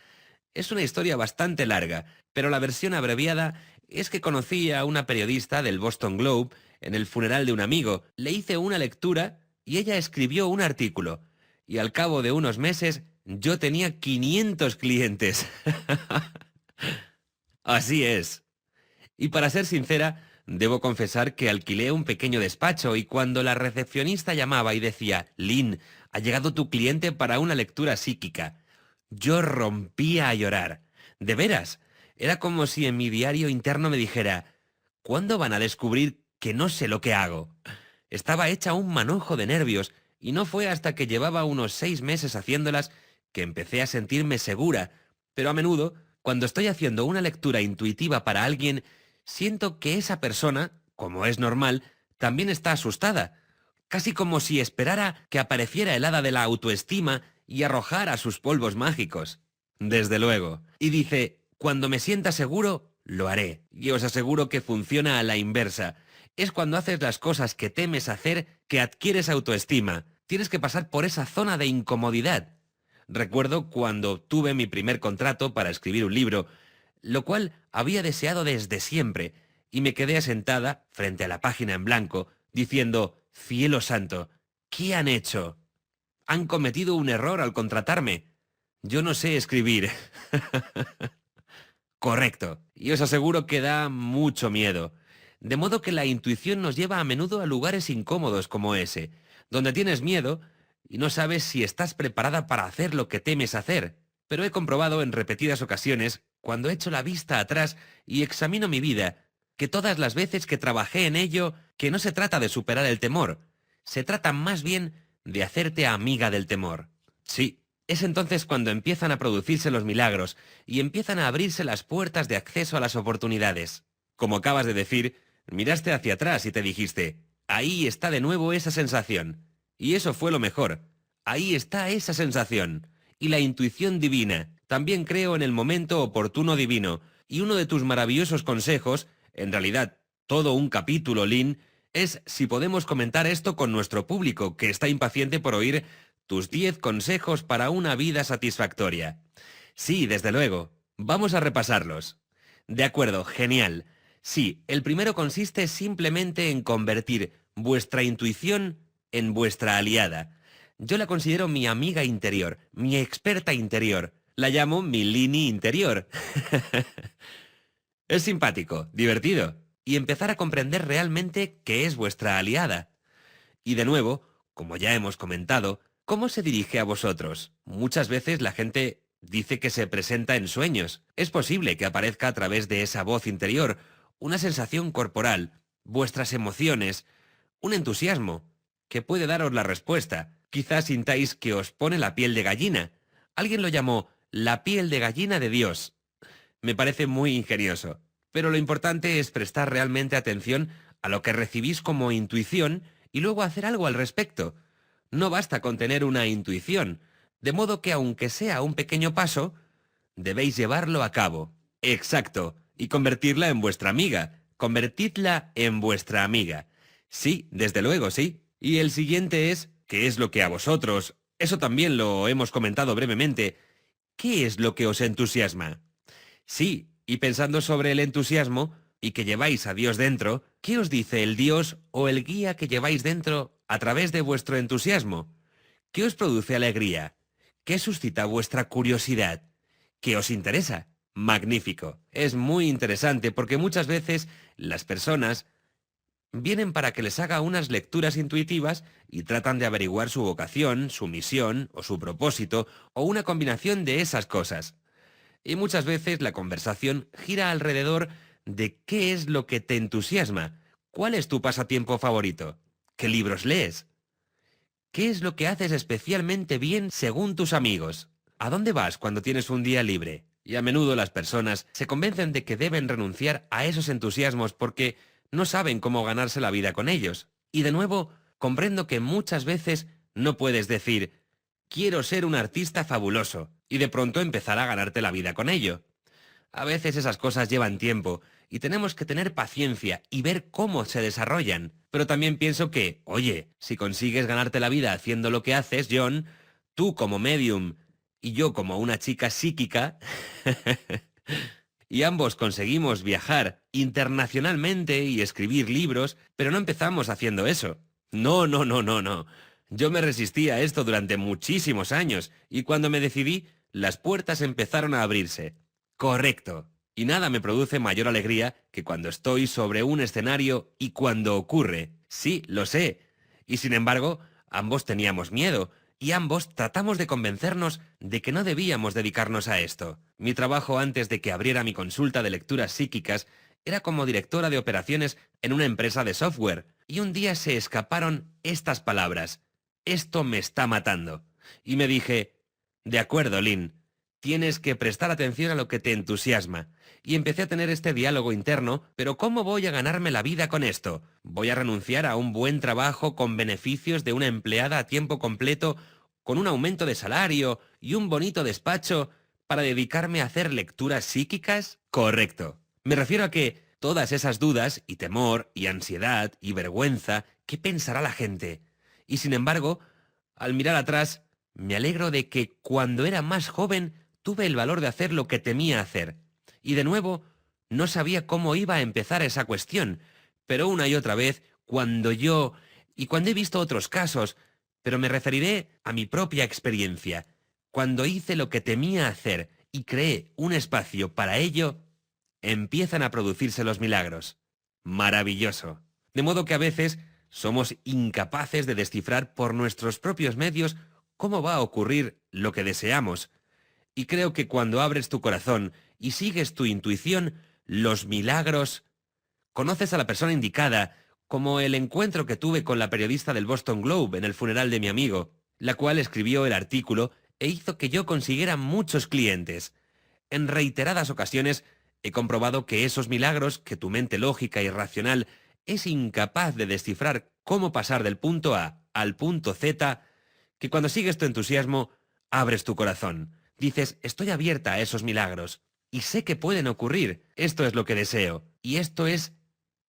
Es una historia bastante larga, pero la versión abreviada es que conocí a una periodista del Boston Globe en el funeral de un amigo. Le hice una lectura y ella escribió un artículo. Y al cabo de unos meses yo tenía 500 clientes. Así es. Y para ser sincera, debo confesar que alquilé un pequeño despacho y cuando la recepcionista llamaba y decía, Lynn, ha llegado tu cliente para una lectura psíquica, yo rompía a llorar. De veras, era como si en mi diario interno me dijera, ¿cuándo van a descubrir que no sé lo que hago? Estaba hecha un manojo de nervios y no fue hasta que llevaba unos 6 meses haciéndolas que empecé a sentirme segura, pero a menudo, cuando estoy haciendo una lectura intuitiva para alguien, siento que esa persona, como es normal, también está asustada, casi como si esperara que apareciera el hada de la autoestima y arrojara sus polvos mágicos. Desde luego. Y dice, cuando me sienta seguro, lo haré. Y os aseguro que funciona a la inversa. Es cuando haces las cosas que temes hacer que adquieres autoestima. Tienes que pasar por esa zona de incomodidad. Recuerdo cuando tuve mi primer contrato para escribir un libro, lo cual había deseado desde siempre, y me quedé asentada frente a la página en blanco, diciendo, cielo santo, ¿qué han hecho? Han cometido un error al contratarme. Yo no sé escribir. Correcto. Y os aseguro que da mucho miedo. De modo que la intuición nos lleva a menudo a lugares incómodos como ese, donde tienes miedo y no sabes si estás preparada para hacer lo que temes hacer. Pero he comprobado en repetidas ocasiones, cuando echo la vista atrás y examino mi vida, que todas las veces que trabajé en ello, que no se trata de superar el temor, se trata más bien de hacerte amiga del temor. Sí, es entonces cuando empiezan a producirse los milagros y empiezan a abrirse las puertas de acceso a las oportunidades. Como acabas de decir, miraste hacia atrás y te dijiste, ahí está de nuevo esa sensación. Y eso fue lo mejor. Ahí está esa sensación. Y la intuición divina. También creo en el momento oportuno divino. Y uno de tus maravillosos consejos, en realidad todo un capítulo, Lynn, es si podemos comentar esto con nuestro público, que está impaciente por oír tus 10 consejos para una vida satisfactoria. Sí, desde luego. Vamos a repasarlos. De acuerdo, genial. Sí, el primero consiste simplemente en convertir vuestra intuición en vuestra aliada. Yo la considero mi amiga interior, mi experta interior. La llamo mi Lini interior. Es simpático, divertido, y empezar a comprender realmente que es vuestra aliada. Y de nuevo, como ya hemos comentado, ¿cómo se dirige a vosotros? Muchas veces la gente dice que se presenta en sueños. Es posible que aparezca a través de esa voz interior, una sensación corporal, vuestras emociones, un entusiasmo, que puede daros la respuesta. Quizás sintáis que os pone la piel de gallina. Alguien lo llamó la piel de gallina de Dios. Me parece muy ingenioso. Pero lo importante es prestar realmente atención a lo que recibís como intuición y luego hacer algo al respecto. No basta con tener una intuición, de modo que aunque sea un pequeño paso, debéis llevarlo a cabo. Exacto, y convertirla en vuestra amiga. Convertidla en vuestra amiga. Sí, desde luego, sí. Y el siguiente es, ¿qué es lo que a vosotros? Eso también lo hemos comentado brevemente. ¿Qué es lo que os entusiasma? Sí, y pensando sobre el entusiasmo y que lleváis a Dios dentro, ¿qué os dice el Dios o el guía que lleváis dentro a través de vuestro entusiasmo? ¿Qué os produce alegría? ¿Qué suscita vuestra curiosidad? ¿Qué os interesa? Magnífico. Es muy interesante porque muchas veces las personas vienen para que les haga unas lecturas intuitivas y tratan de averiguar su vocación, su misión o su propósito o una combinación de esas cosas. Y muchas veces la conversación gira alrededor de qué es lo que te entusiasma, cuál es tu pasatiempo favorito, qué libros lees, qué es lo que haces especialmente bien según tus amigos, a dónde vas cuando tienes un día libre. Y a menudo las personas se convencen de que deben renunciar a esos entusiasmos porque no saben cómo ganarse la vida con ellos. Y de nuevo, comprendo que muchas veces no puedes decir, quiero ser un artista fabuloso, y de pronto empezar a ganarte la vida con ello. A veces esas cosas llevan tiempo, y tenemos que tener paciencia y ver cómo se desarrollan. Pero también pienso que, oye, si consigues ganarte la vida haciendo lo que haces, John, tú como medium y yo como una chica psíquica, y ambos conseguimos viajar internacionalmente y escribir libros, pero no empezamos haciendo eso. No, no, no, no, no. Yo me resistí a esto durante muchísimos años, y cuando me decidí, las puertas empezaron a abrirse. Correcto. Y nada me produce mayor alegría que cuando estoy sobre un escenario y cuando ocurre. Sí, lo sé. Y sin embargo, ambos teníamos miedo, y ambos tratamos de convencernos de que no debíamos dedicarnos a esto. Mi trabajo antes de que abriera mi consulta de lecturas psíquicas era como directora de operaciones en una empresa de software, y un día se escaparon estas palabras: esto me está matando. Y me dije, de acuerdo, Lynn, tienes que prestar atención a lo que te entusiasma. Y empecé a tener este diálogo interno, pero ¿cómo voy a ganarme la vida con esto? ¿Voy a renunciar a un buen trabajo con beneficios de una empleada a tiempo completo, con un aumento de salario y un bonito despacho, para dedicarme a hacer lecturas psíquicas? Correcto. Me refiero a que todas esas dudas y temor y ansiedad y vergüenza, ¿qué pensará la gente? Y sin embargo, al mirar atrás, me alegro de que cuando era más joven tuve el valor de hacer lo que temía hacer. Y de nuevo, no sabía cómo iba a empezar esa cuestión, pero una y otra vez, cuando he visto otros casos, pero me referiré a mi propia experiencia, cuando hice lo que temía hacer y creé un espacio para ello, empiezan a producirse los milagros. Maravilloso. De modo que a veces somos incapaces de descifrar por nuestros propios medios cómo va a ocurrir lo que deseamos. Y creo que cuando abres tu corazón y sigues tu intuición, los milagros... Conoces a la persona indicada, como el encuentro que tuve con la periodista del Boston Globe en el funeral de mi amigo, la cual escribió el artículo e hizo que yo consiguiera muchos clientes. En reiteradas ocasiones he comprobado que esos milagros que tu mente lógica y racional es incapaz de descifrar cómo pasar del punto A al punto Z, que cuando sigues tu entusiasmo, abres tu corazón. Dices, estoy abierta a esos milagros y sé que pueden ocurrir. Esto es lo que deseo y esto es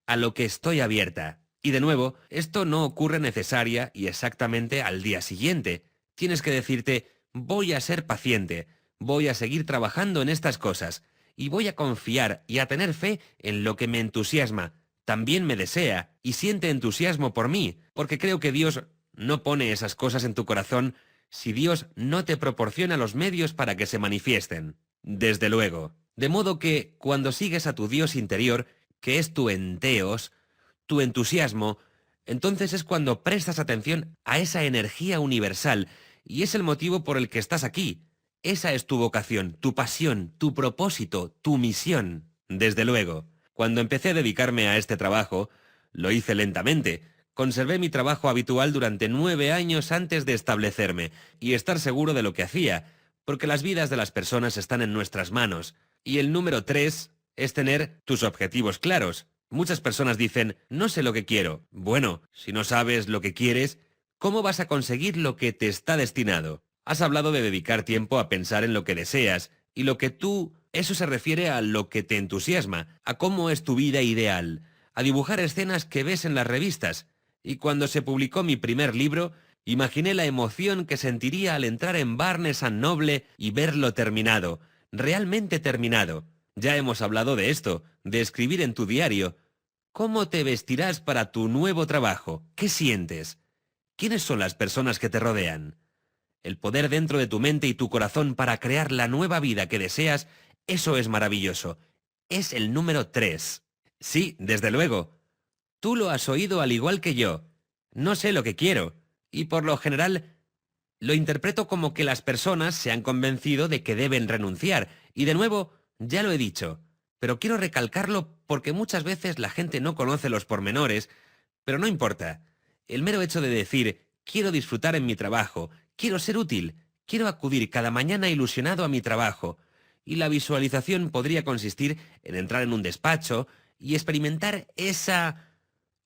a lo que estoy abierta. Y de nuevo, esto no ocurre necesaria y exactamente al día siguiente. Tienes que decirte, voy a ser paciente, voy a seguir trabajando en estas cosas, y voy a confiar y a tener fe en lo que me entusiasma, también me desea y siente entusiasmo por mí, porque creo que Dios no pone esas cosas en tu corazón si Dios no te proporciona los medios para que se manifiesten. Desde luego. De modo que, cuando sigues a tu Dios interior, que es tu enteos, tu entusiasmo, entonces es cuando prestas atención a esa energía universal, y es el motivo por el que estás aquí. Esa es tu vocación, tu pasión, tu propósito, tu misión. Desde luego, cuando empecé a dedicarme a este trabajo, lo hice lentamente. Conservé mi trabajo habitual durante 9 años antes de establecerme y estar seguro de lo que hacía, porque las vidas de las personas están en nuestras manos. Y el número 3 es tener tus objetivos claros. Muchas personas dicen, no sé lo que quiero. Bueno, si no sabes lo que quieres, ¿cómo vas a conseguir lo que te está destinado? Has hablado de dedicar tiempo a pensar en lo que deseas, y eso se refiere a lo que te entusiasma, a cómo es tu vida ideal, a dibujar escenas que ves en las revistas. Y cuando se publicó mi primer libro, imaginé la emoción que sentiría al entrar en Barnes and Noble y verlo terminado, realmente terminado. Ya hemos hablado de esto, de escribir en tu diario. ¿Cómo te vestirás para tu nuevo trabajo? ¿Qué sientes? ¿Quiénes son las personas que te rodean? El poder dentro de tu mente y tu corazón para crear la nueva vida que deseas, eso es maravilloso. Es el número 3. Sí, desde luego. Tú lo has oído al igual que yo. No sé lo que quiero. Y por lo general, lo interpreto como que las personas se han convencido de que deben renunciar. Y de nuevo, ya lo he dicho. Pero quiero recalcarlo porque muchas veces la gente no conoce los pormenores. Pero no importa. El mero hecho de decir, quiero disfrutar en mi trabajo, quiero ser útil, quiero acudir cada mañana ilusionado a mi trabajo. Y la visualización podría consistir en entrar en un despacho y experimentar esa...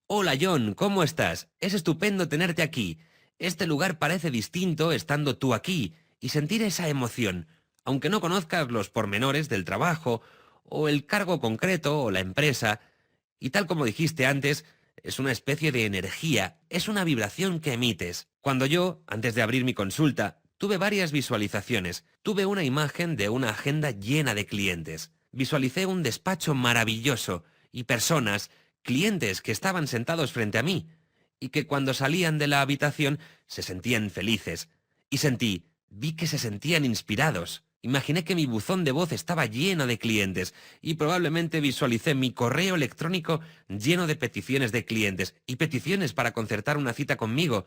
Hola John, ¿cómo estás? Es estupendo tenerte aquí. Este lugar parece distinto estando tú aquí, y sentir esa emoción, aunque no conozcas los pormenores del trabajo, o el cargo concreto, o la empresa, y tal como dijiste antes, es una especie de energía, es una vibración que emites. Cuando yo, antes de abrir mi consulta, tuve varias visualizaciones. Tuve una imagen de una agenda llena de clientes. Visualicé un despacho maravilloso y personas, clientes que estaban sentados frente a mí y que cuando salían de la habitación se sentían felices. Y vi que se sentían inspirados. Imaginé que mi buzón de voz estaba lleno de clientes y probablemente visualicé mi correo electrónico lleno de peticiones de clientes y peticiones para concertar una cita conmigo.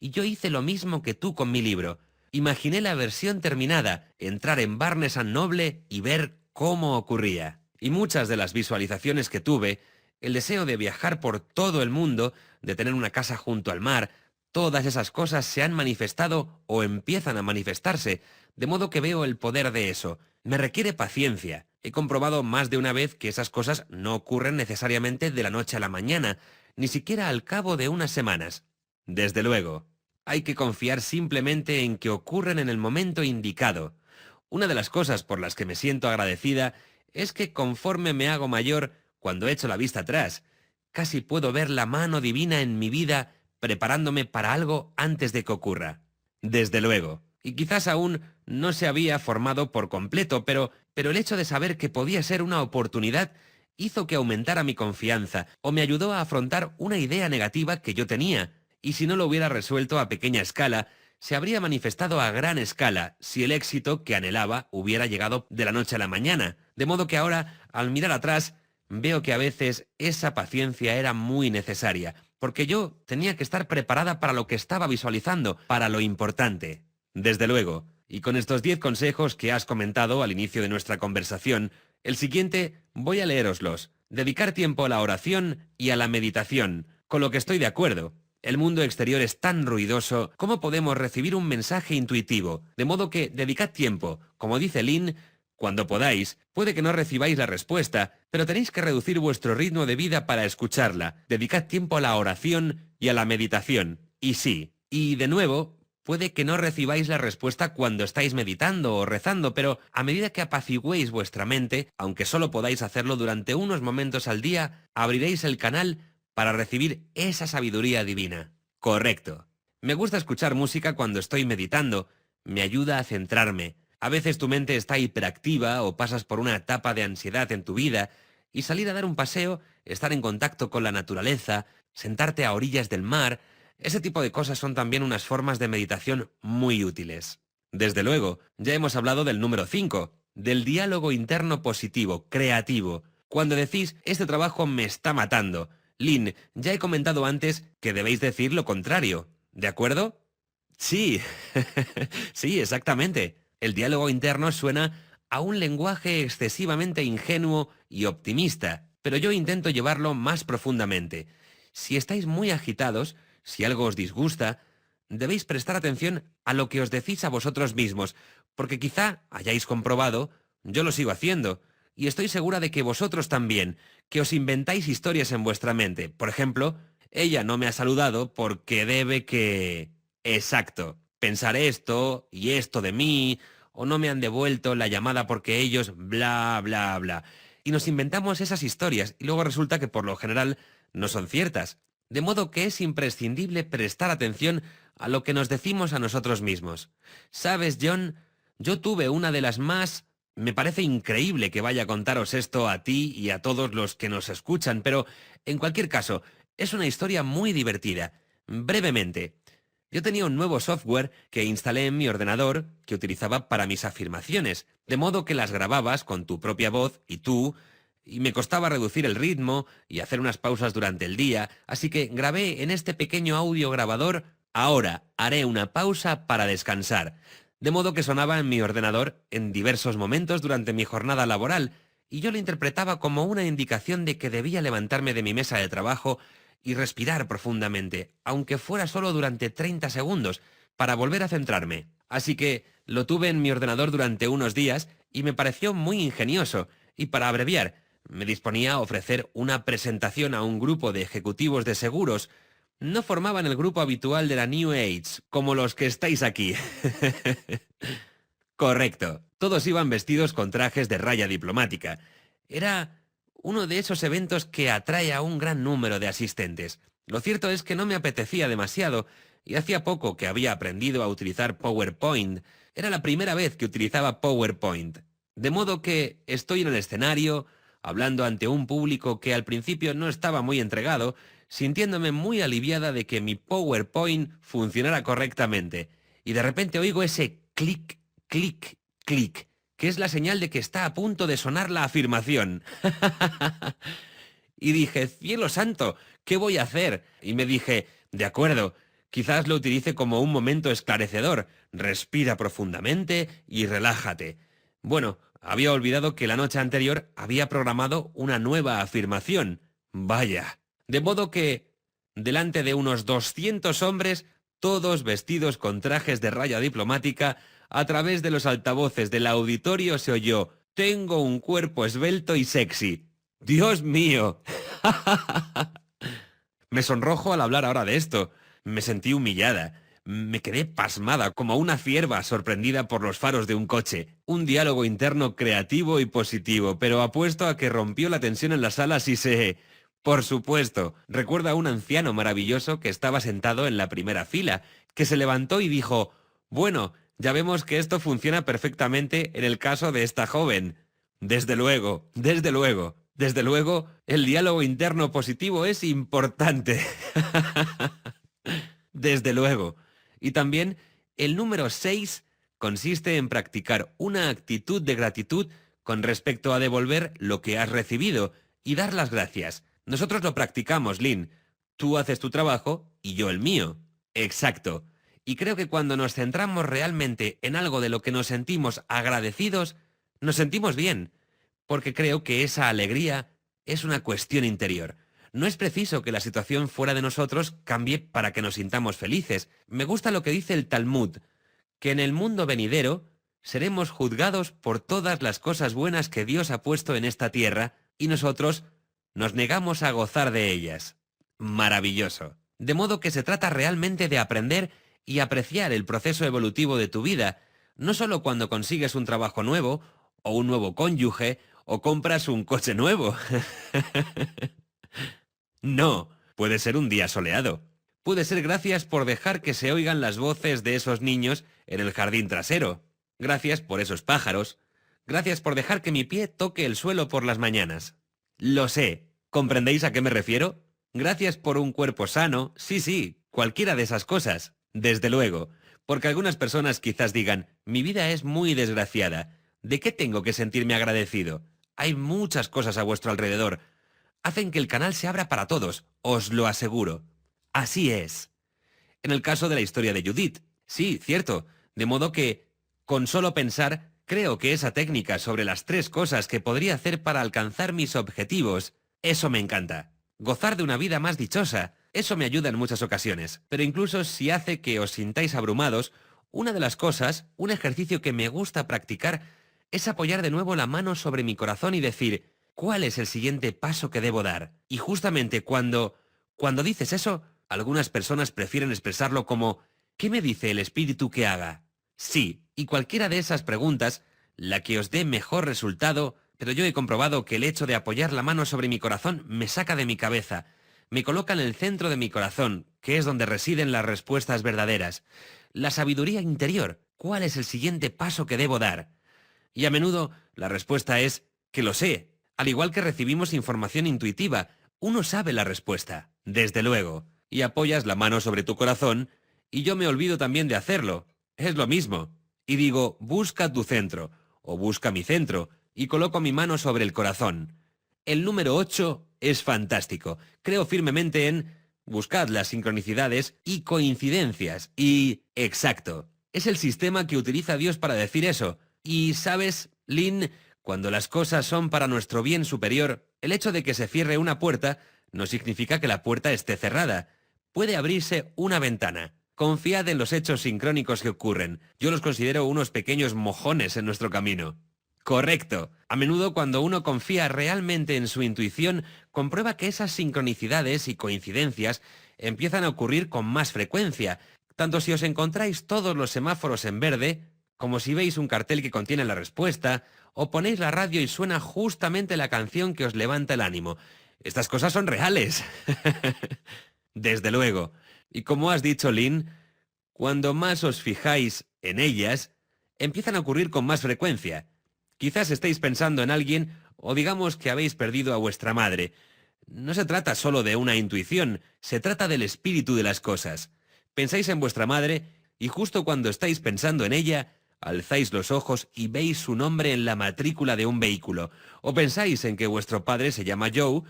Y yo hice lo mismo que tú con mi libro. Imaginé la versión terminada, entrar en Barnes and Noble y ver cómo ocurría. Y muchas de las visualizaciones que tuve, el deseo de viajar por todo el mundo, de tener una casa junto al mar, todas esas cosas se han manifestado o empiezan a manifestarse, de modo que veo el poder de eso. Me requiere paciencia. He comprobado más de una vez que esas cosas no ocurren necesariamente de la noche a la mañana, ni siquiera al cabo de unas semanas. Desde luego, hay que confiar simplemente en que ocurren en el momento indicado. Una de las cosas por las que me siento agradecida es que conforme me hago mayor, cuando echo la vista atrás, casi puedo ver la mano divina en mi vida preparándome para algo antes de que ocurra. Desde luego. Y quizás aún no se había formado por completo, pero el hecho de saber que podía ser una oportunidad hizo que aumentara mi confianza o me ayudó a afrontar una idea negativa que yo tenía. Y si no lo hubiera resuelto a pequeña escala, se habría manifestado a gran escala si el éxito que anhelaba hubiera llegado de la noche a la mañana. De modo que ahora, al mirar atrás, veo que a veces esa paciencia era muy necesaria, porque yo tenía que estar preparada para lo que estaba visualizando, para lo importante. Desde luego, y con estos 10 consejos que has comentado al inicio de nuestra conversación, el siguiente voy a leéroslos. Dedicar tiempo a la oración y a la meditación, con lo que estoy de acuerdo. El mundo exterior es tan ruidoso, ¿cómo podemos recibir un mensaje intuitivo? De modo que dedicad tiempo, como dice Lynn, cuando podáis. Puede que no recibáis la respuesta, pero tenéis que reducir vuestro ritmo de vida para escucharla. Dedicad tiempo a la oración y a la meditación. Y sí, y de nuevo, puede que no recibáis la respuesta cuando estáis meditando o rezando, pero a medida que apaciguéis vuestra mente, aunque solo podáis hacerlo durante unos momentos al día, abriréis el canal para recibir esa sabiduría divina. Correcto. Me gusta escuchar música cuando estoy meditando. Me ayuda a centrarme. A veces tu mente está hiperactiva o pasas por una etapa de ansiedad en tu vida y salir a dar un paseo, estar en contacto con la naturaleza, sentarte a orillas del mar, ese tipo de cosas son también unas formas de meditación muy útiles. Desde luego, ya hemos hablado del número 5, del diálogo interno positivo, creativo. Cuando decís, este trabajo me está matando. Lynn, ya he comentado antes que debéis decir lo contrario, ¿de acuerdo? Sí, sí, exactamente. El diálogo interno suena a un lenguaje excesivamente ingenuo y optimista, pero yo intento llevarlo más profundamente. Si estáis muy agitados, si algo os disgusta, debéis prestar atención a lo que os decís a vosotros mismos, porque quizá hayáis comprobado, yo lo sigo haciendo, y estoy segura de que vosotros también, que os inventáis historias en vuestra mente. Por ejemplo, ella no me ha saludado porque debe que... Exacto. Pensar esto y esto de mí, o no me han devuelto la llamada porque ellos bla, bla, bla. Y nos inventamos esas historias y luego resulta que por lo general no son ciertas. De modo que es imprescindible prestar atención a lo que nos decimos a nosotros mismos. ¿Sabes, John? Yo tuve una de las más... Me parece increíble que vaya a contaros esto a ti y a todos los que nos escuchan, pero en cualquier caso, es una historia muy divertida. Brevemente, yo tenía un nuevo software que instalé en mi ordenador que utilizaba para mis afirmaciones, de modo que las grababas con tu propia voz y me costaba reducir el ritmo y hacer unas pausas durante el día, así que grabé en este pequeño audio grabador, ahora haré una pausa para descansar, de modo que sonaba en mi ordenador en diversos momentos durante mi jornada laboral, y yo lo interpretaba como una indicación de que debía levantarme de mi mesa de trabajo y respirar profundamente, aunque fuera solo durante 30 segundos, para volver a centrarme. Así que lo tuve en mi ordenador durante unos días y me pareció muy ingenioso, y para abreviar, me disponía a ofrecer una presentación a un grupo de ejecutivos de seguros. No formaban el grupo habitual de la New Age, como los que estáis aquí. Correcto. Todos iban vestidos con trajes de raya diplomática. Era uno de esos eventos que atrae a un gran número de asistentes. Lo cierto es que no me apetecía demasiado, y hacía poco que había aprendido a utilizar PowerPoint. Era la primera vez que utilizaba PowerPoint. De modo que estoy en el escenario, hablando ante un público que al principio no estaba muy entregado, sintiéndome muy aliviada de que mi PowerPoint funcionara correctamente. Y de repente oigo ese clic, clic, clic, que es la señal de que está a punto de sonar la afirmación. Y dije, cielo santo, ¿qué voy a hacer? Y me dije, de acuerdo, quizás lo utilice como un momento esclarecedor. Respira profundamente y relájate. Bueno, había olvidado que la noche anterior había programado una nueva afirmación. Vaya. De modo que, delante de unos 200 hombres, todos vestidos con trajes de raya diplomática, a través de los altavoces del auditorio se oyó: «Tengo un cuerpo esbelto y sexy». ¡Dios mío! Me sonrojo al hablar ahora de esto. Me sentí humillada. Me quedé pasmada, como una cierva sorprendida por los faros de un coche. Un diálogo interno creativo y positivo, pero apuesto a que rompió la tensión en las salas y se... Por supuesto, recuerda a un anciano maravilloso que estaba sentado en la primera fila, que se levantó y dijo, bueno, ya vemos que esto funciona perfectamente en el caso de esta joven. Desde luego, desde luego, desde luego, el diálogo interno positivo es importante. Desde luego. Y también el número 6 consiste en practicar una actitud de gratitud con respecto a devolver lo que has recibido y dar las gracias. Nosotros lo practicamos, Lynn. Tú haces tu trabajo y yo el mío. Exacto. Y creo que cuando nos centramos realmente en algo de lo que nos sentimos agradecidos, nos sentimos bien, porque creo que esa alegría es una cuestión interior. No es preciso que la situación fuera de nosotros cambie para que nos sintamos felices. Me gusta lo que dice el Talmud, que en el mundo venidero seremos juzgados por todas las cosas buenas que Dios ha puesto en esta tierra y nosotros nos negamos a gozar de ellas. Maravilloso. De modo que se trata realmente de aprender y apreciar el proceso evolutivo de tu vida, no solo cuando consigues un trabajo nuevo, o un nuevo cónyuge, o compras un coche nuevo. No, puede ser un día soleado. Puede ser gracias por dejar que se oigan las voces de esos niños en el jardín trasero. Gracias por esos pájaros. Gracias por dejar que mi pie toque el suelo por las mañanas. Lo sé. ¿Comprendéis a qué me refiero? Gracias por un cuerpo sano. Sí, sí, cualquiera de esas cosas. Desde luego. Porque algunas personas quizás digan, mi vida es muy desgraciada. ¿De qué tengo que sentirme agradecido? Hay muchas cosas a vuestro alrededor. Hacen que el canal se abra para todos, os lo aseguro. Así es. En el caso de la historia de Judith, sí, cierto, de modo que, con solo pensar, creo que esa técnica sobre las 3 cosas que podría hacer para alcanzar mis objetivos, eso me encanta. Gozar de una vida más dichosa, eso me ayuda en muchas ocasiones, pero incluso si hace que os sintáis abrumados, una de las cosas, un ejercicio que me gusta practicar, es apoyar de nuevo la mano sobre mi corazón y decir, ¿cuál es el siguiente paso que debo dar? Y justamente cuando dices eso, algunas personas prefieren expresarlo como ¿qué me dice el espíritu que haga? Sí, y cualquiera de esas preguntas, la que os dé mejor resultado, pero yo he comprobado que el hecho de apoyar la mano sobre mi corazón me saca de mi cabeza, me coloca en el centro de mi corazón, que es donde residen las respuestas verdaderas. La sabiduría interior, ¿cuál es el siguiente paso que debo dar? Y a menudo la respuesta es que lo sé. Al igual que recibimos información intuitiva, uno sabe la respuesta, desde luego, y apoyas la mano sobre tu corazón, y yo me olvido también de hacerlo. Es lo mismo. Y digo, busca tu centro, o busca mi centro, y coloco mi mano sobre el corazón. El número 8 es fantástico. Creo firmemente en buscad las sincronicidades y coincidencias, y... exacto. Es el sistema que utiliza Dios para decir eso. Y, ¿sabes, Lynn? Cuando las cosas son para nuestro bien superior, el hecho de que se cierre una puerta no significa que la puerta esté cerrada. Puede abrirse una ventana. Confiad en los hechos sincrónicos que ocurren. Yo los considero unos pequeños mojones en nuestro camino. Correcto. A menudo cuando uno confía realmente en su intuición, comprueba que esas sincronicidades y coincidencias empiezan a ocurrir con más frecuencia, tanto si os encontráis todos los semáforos en verde, como si veis un cartel que contiene la respuesta, o ponéis la radio y suena justamente la canción que os levanta el ánimo. Estas cosas son reales. Desde luego. Y como has dicho, Lynn, cuando más os fijáis en ellas, empiezan a ocurrir con más frecuencia. Quizás estéis pensando en alguien, o digamos que habéis perdido a vuestra madre. No se trata solo de una intuición, se trata del espíritu de las cosas. Pensáis en vuestra madre, y justo cuando estáis pensando en ella, alzáis los ojos y veis su nombre en la matrícula de un vehículo. O pensáis en que vuestro padre se llama Joe,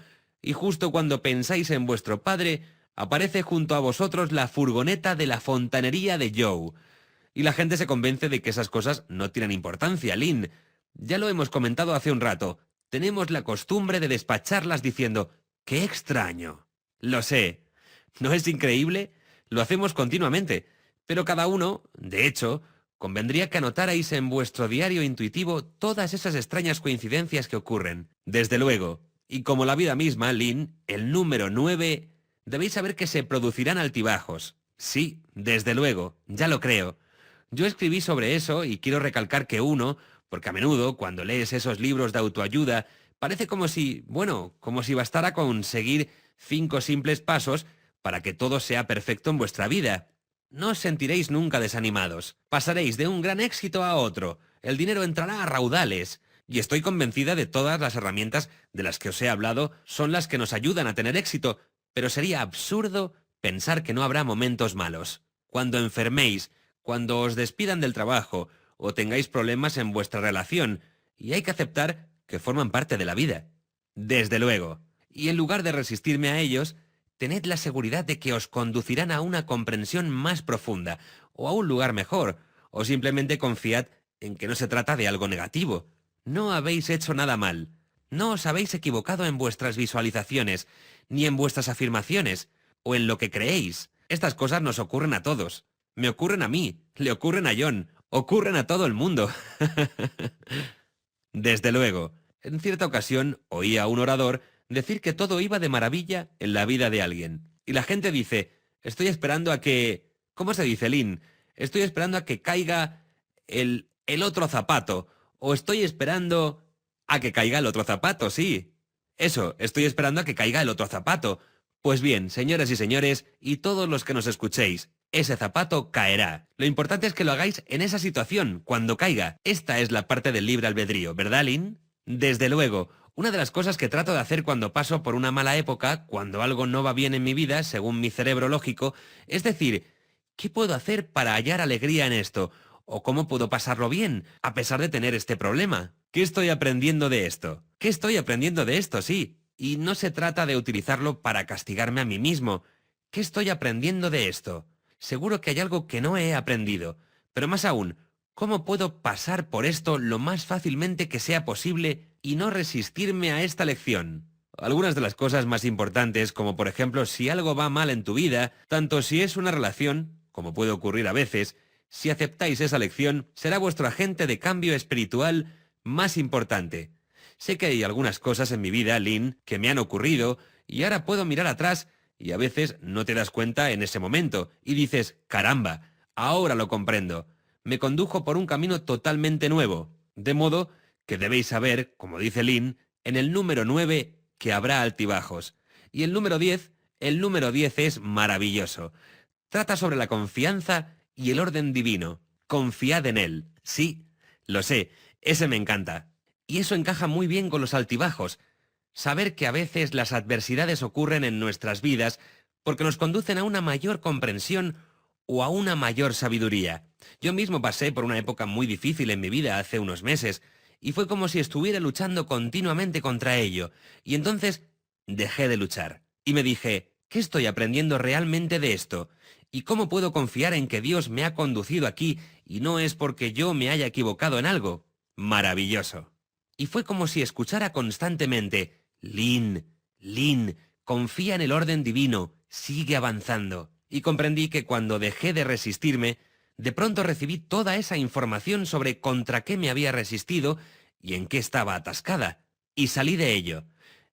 y justo cuando pensáis en vuestro padre, aparece junto a vosotros la furgoneta de la fontanería de Joe. Y la gente se convence de que esas cosas no tienen importancia, Lynn. Ya lo hemos comentado hace un rato. Tenemos la costumbre de despacharlas diciendo, ¡qué extraño! Lo sé. ¿No es increíble? Lo hacemos continuamente. Pero cada uno, de hecho, convendría que anotarais en vuestro diario intuitivo todas esas extrañas coincidencias que ocurren. Desde luego. Y como la vida misma, Lynn, el número 9, debéis saber que se producirán altibajos. Sí, desde luego, ya lo creo. Yo escribí sobre eso y quiero recalcar que porque a menudo, cuando lees esos libros de autoayuda, parece como si, bueno, como si bastara con seguir 5 simples pasos para que todo sea perfecto en vuestra vida. No os sentiréis nunca desanimados. Pasaréis de un gran éxito a otro. El dinero entrará a raudales. Y estoy convencida de todas las herramientas de las que os he hablado son las que nos ayudan a tener éxito, pero sería absurdo pensar que no habrá momentos malos. Cuando enferméis, cuando os despidan del trabajo o tengáis problemas en vuestra relación, y hay que aceptar que forman parte de la vida. Desde luego. Y en lugar de resistirme a ellos, tened la seguridad de que os conducirán a una comprensión más profunda, o a un lugar mejor, o simplemente confiad en que no se trata de algo negativo. No habéis hecho nada mal. No os habéis equivocado en vuestras visualizaciones, ni en vuestras afirmaciones, o en lo que creéis. Estas cosas nos ocurren a todos. Me ocurren a mí, le ocurren a John, ocurren a todo el mundo. Desde luego, en cierta ocasión oí a un orador decir que todo iba de maravilla en la vida de alguien. Y la gente dice, estoy esperando a que... ¿Cómo se dice, Lynn? Estoy esperando a que caiga el otro zapato. O estoy esperando a que caiga el otro zapato, sí. Eso, estoy esperando a que caiga el otro zapato. Pues bien, señoras y señores, y todos los que nos escuchéis, ese zapato caerá. Lo importante es que lo hagáis en esa situación, cuando caiga. Esta es la parte del libre albedrío, ¿verdad, Lynn? Desde luego, una de las cosas que trato de hacer cuando paso por una mala época, cuando algo no va bien en mi vida, según mi cerebro lógico, es decir, ¿qué puedo hacer para hallar alegría en esto? ¿O cómo puedo pasarlo bien, a pesar de tener este problema? ¿Qué estoy aprendiendo de esto? ¿Qué estoy aprendiendo de esto? Sí. Y no se trata de utilizarlo para castigarme a mí mismo. ¿Qué estoy aprendiendo de esto? Seguro que hay algo que no he aprendido. Pero más aún, ¿cómo puedo pasar por esto lo más fácilmente que sea posible y no resistirme a esta lección? Algunas de las cosas más importantes, como por ejemplo si algo va mal en tu vida, tanto si es una relación, como puede ocurrir a veces, si aceptáis esa lección, será vuestro agente de cambio espiritual más importante. Sé que hay algunas cosas en mi vida, Lynn, que me han ocurrido, y ahora puedo mirar atrás, y a veces no te das cuenta en ese momento, y dices, caramba, ahora lo comprendo. Me condujo por un camino totalmente nuevo. De modo que debéis saber, como dice Lynn, en el número 9 que habrá altibajos. Y el número 10 es maravilloso. Trata sobre la confianza y el orden divino. Confiad en él. Sí, lo sé, ese me encanta. Y eso encaja muy bien con los altibajos. Saber que a veces las adversidades ocurren en nuestras vidas porque nos conducen a una mayor comprensión o a una mayor sabiduría. Yo mismo pasé por una época muy difícil en mi vida hace unos meses, y fue como si estuviera luchando continuamente contra ello, y entonces dejé de luchar. Y me dije, ¿qué estoy aprendiendo realmente de esto? ¿Y cómo puedo confiar en que Dios me ha conducido aquí y no es porque yo me haya equivocado en algo? Maravilloso. Y fue como si escuchara constantemente, Lynn, Lynn, confía en el orden divino, sigue avanzando. Y comprendí que cuando dejé de resistirme, de pronto recibí toda esa información sobre contra qué me había resistido y en qué estaba atascada. Y salí de ello.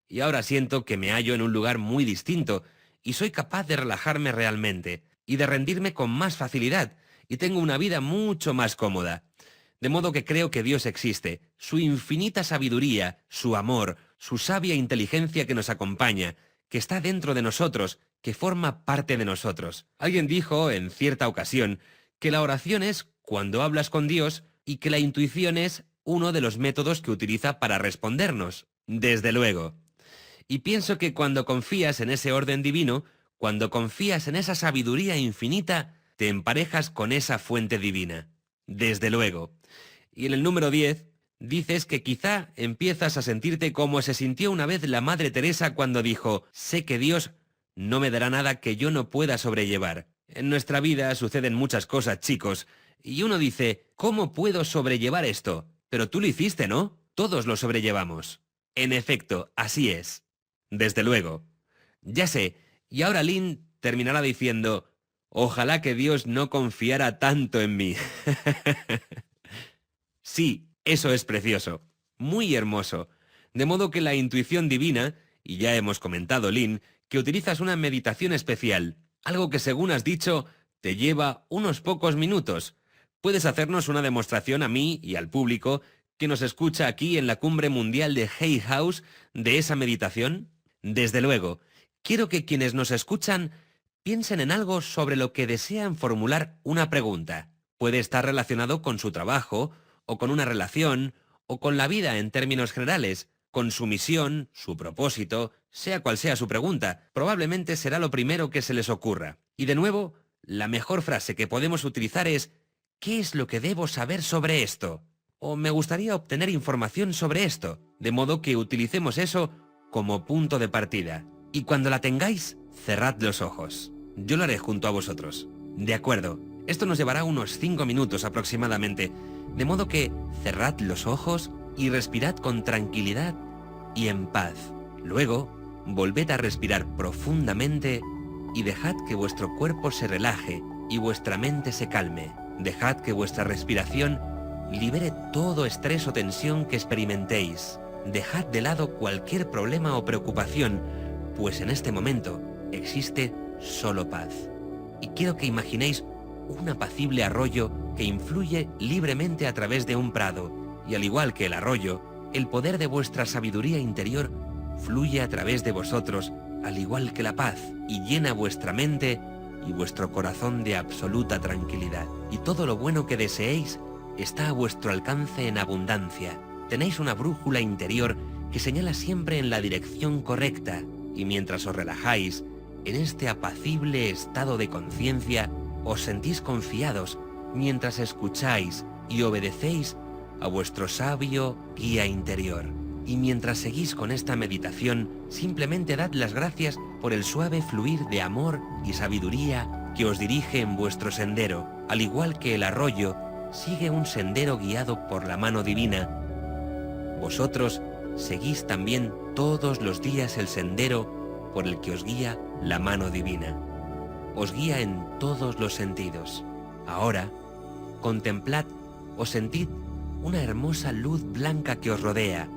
Y ahora siento que me hallo en un lugar muy distinto y soy capaz de relajarme realmente y de rendirme con más facilidad y tengo una vida mucho más cómoda. De modo que creo que Dios existe, su infinita sabiduría, su amor, su sabia inteligencia que nos acompaña, que está dentro de nosotros, que forma parte de nosotros. Alguien dijo, en cierta ocasión, que la oración es cuando hablas con Dios y que la intuición es uno de los métodos que utiliza para respondernos. Desde luego. Y pienso que cuando confías en ese orden divino, cuando confías en esa sabiduría infinita, te emparejas con esa fuente divina. Desde luego. Y en el número 10, dices que quizá empiezas a sentirte como se sintió una vez la Madre Teresa cuando dijo, sé que Dios no me dará nada que yo no pueda sobrellevar. En nuestra vida suceden muchas cosas, chicos, y uno dice, ¿cómo puedo sobrellevar esto? Pero tú lo hiciste, ¿no? Todos lo sobrellevamos. En efecto, así es. Desde luego. Ya sé, y ahora Lynn terminará diciendo, ojalá que Dios no confiara tanto en mí. Sí, eso es precioso, muy hermoso. De modo que la intuición divina, y ya hemos comentado, Lynn, que utilizas una meditación especial, algo que según has dicho, Te lleva unos pocos minutos. ¿Puedes hacernos una demostración a mí y al público que nos escucha aquí en la Cumbre Mundial de Hay House de esa meditación? Desde luego, quiero que quienes nos escuchan piensen en algo sobre lo que desean formular una pregunta. Puede estar relacionado con su trabajo, o con una relación, o con la vida en términos generales, con su misión, su propósito, sea cual sea su pregunta. Probablemente será lo primero que se les ocurra. Y de nuevo, la mejor frase que podemos utilizar es ¿qué es lo que debo saber sobre esto? O me gustaría obtener información sobre esto, de modo que utilicemos eso como punto de partida. Y cuando la tengáis, cerrad los ojos. Yo lo haré junto a vosotros. De acuerdo, esto nos llevará unos 5 minutos aproximadamente, de modo que cerrad los ojos y respirad con tranquilidad y en paz. Luego, volved a respirar profundamente y dejad que vuestro cuerpo se relaje y vuestra mente se calme. Dejad que vuestra respiración libere todo estrés o tensión que experimentéis. Dejad de lado cualquier problema o preocupación, pues en este momento existe solo paz. Y quiero que imaginéis un apacible arroyo que influye libremente a través de un prado, y al igual que el arroyo, el poder de vuestra sabiduría interior fluye a través de vosotros, al igual que la paz, y llena vuestra mente y vuestro corazón de absoluta tranquilidad. Y todo lo bueno que deseéis está a vuestro alcance en abundancia. Tenéis una brújula interior que señala siempre en la dirección correcta, y mientras os relajáis, en este apacible estado de conciencia, os sentís confiados mientras escucháis y obedecéis a vuestro sabio guía interior. Y mientras seguís con esta meditación, simplemente dad las gracias por el suave fluir de amor y sabiduría que os dirige en vuestro sendero, al igual que el arroyo sigue un sendero guiado por la mano divina. Vosotros seguís también todos los días el sendero por el que os guía la mano divina. Os guía en todos los sentidos. Ahora, contemplad o sentid una hermosa luz blanca que os rodea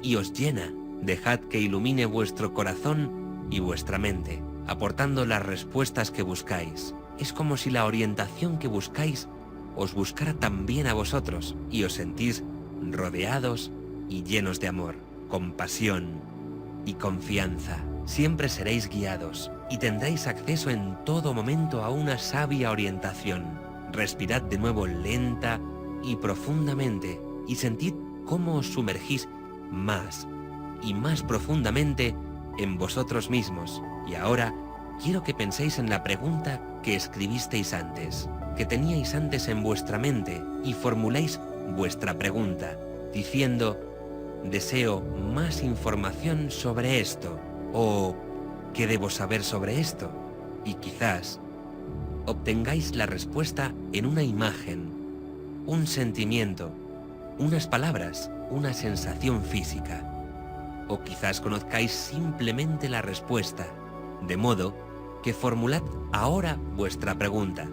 y os llena. Dejad que ilumine vuestro corazón y vuestra mente, aportando las respuestas que buscáis. Es como si la orientación que buscáis os buscara también a vosotros y os sentís rodeados y llenos de amor, compasión y confianza. Siempre seréis guiados y tendréis acceso en todo momento a una sabia orientación. Respirad de nuevo lenta y profundamente y sentid cómo os sumergís más y más profundamente en vosotros mismos. Y ahora quiero que penséis en la pregunta que escribisteis antes, que teníais antes en vuestra mente, y formuléis vuestra pregunta, diciendo: deseo más información sobre esto, o ¿qué debo saber sobre esto? Y quizás obtengáis la respuesta en una imagen, un sentimiento, unas palabras, una sensación física. O quizás conozcáis simplemente la respuesta, de modo que formulad ahora vuestra pregunta.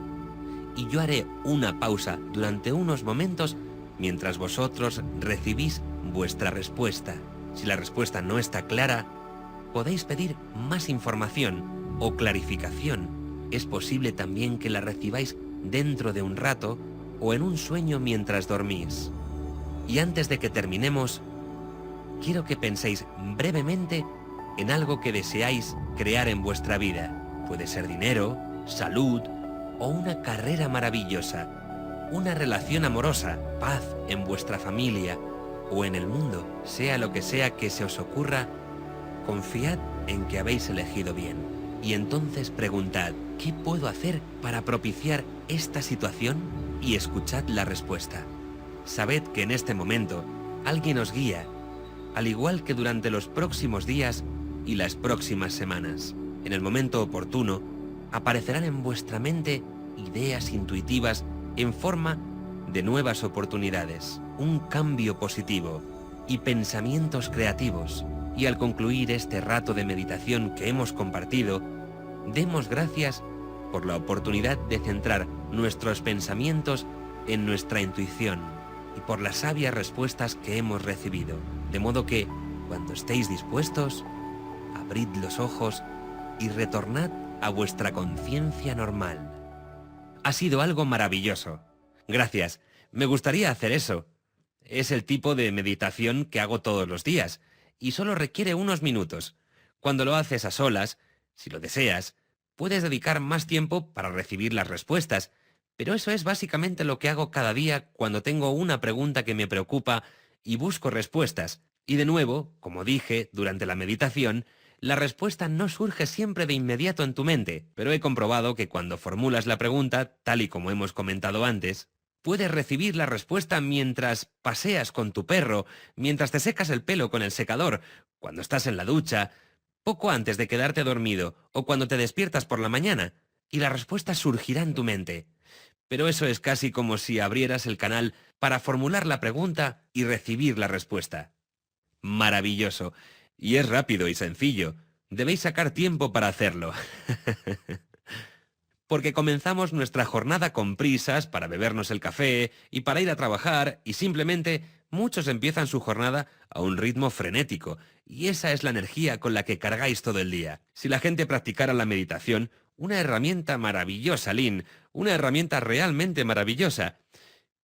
Y yo haré una pausa durante unos momentos mientras vosotros recibís vuestra respuesta. Si la respuesta no está clara, podéis pedir más información o clarificación. Es posible también que la recibáis dentro de un rato o en un sueño mientras dormís. Y antes de que terminemos, quiero que penséis brevemente en algo que deseáis crear en vuestra vida. Puede ser dinero, salud o una carrera maravillosa, una relación amorosa, paz en vuestra familia o en el mundo. Sea lo que sea que se os ocurra, confiad en que habéis elegido bien. Y entonces preguntad: ¿qué puedo hacer para propiciar esta situación? Y escuchad la respuesta. Sabed que en este momento alguien os guía, al igual que durante los próximos días y las próximas semanas. En el momento oportuno, aparecerán en vuestra mente ideas intuitivas en forma de nuevas oportunidades, un cambio positivo y pensamientos creativos. Y al concluir este rato de meditación que hemos compartido, demos gracias por la oportunidad de centrar nuestros pensamientos en nuestra intuición y por las sabias respuestas que hemos recibido. De modo que, cuando estéis dispuestos, abrid los ojos y retornad a vuestra conciencia normal. Ha sido algo maravilloso. Gracias. Me gustaría hacer eso. Es el tipo de meditación que hago todos los días, y solo requiere unos minutos. Cuando lo haces a solas, si lo deseas, puedes dedicar más tiempo para recibir las respuestas, pero eso es básicamente lo que hago cada día cuando tengo una pregunta que me preocupa y busco respuestas. Y de nuevo, como dije durante la meditación, la respuesta no surge siempre de inmediato en tu mente, pero he comprobado que cuando formulas la pregunta, tal y como hemos comentado antes, puedes recibir la respuesta mientras paseas con tu perro, mientras te secas el pelo con el secador, cuando estás en la ducha, poco antes de quedarte dormido o cuando te despiertas por la mañana, y la respuesta surgirá en tu mente. Pero eso es casi como si abrieras el canal para formular la pregunta y recibir la respuesta. Maravilloso. Y es rápido y sencillo. Debéis sacar tiempo para hacerlo. Porque comenzamos nuestra jornada con prisas para bebernos el café y para ir a trabajar, y simplemente muchos empiezan su jornada a un ritmo frenético, y esa es la energía con la que cargáis todo el día. Si la gente practicara la meditación, una herramienta maravillosa, Lynn, una herramienta realmente maravillosa.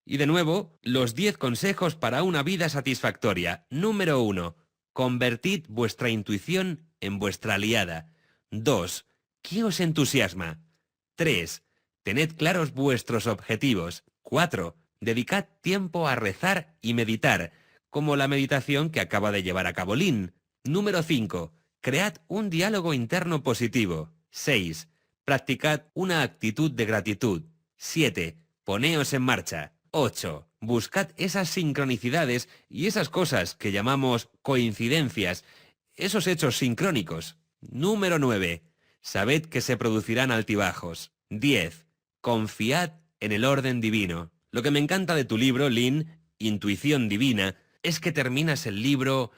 Y de nuevo, los 10 consejos para una vida satisfactoria. Número 1. Convertid vuestra intuición en vuestra aliada. 2. ¿Qué os entusiasma? 3. Tened claros vuestros objetivos. 4. Dedicad tiempo a rezar y meditar, como la meditación que acaba de llevar a cabo Lynn. Número 5. Cread un diálogo interno positivo. 6. Practicad una actitud de gratitud. 7. Poneos en marcha. 8. Buscad esas sincronicidades y esas cosas que llamamos coincidencias, esos hechos sincrónicos. Número 9. Sabed que se producirán altibajos. 10. Confiad en el orden divino. Lo que me encanta de tu libro, Lynn, Intuición Divina, es que terminas el libro,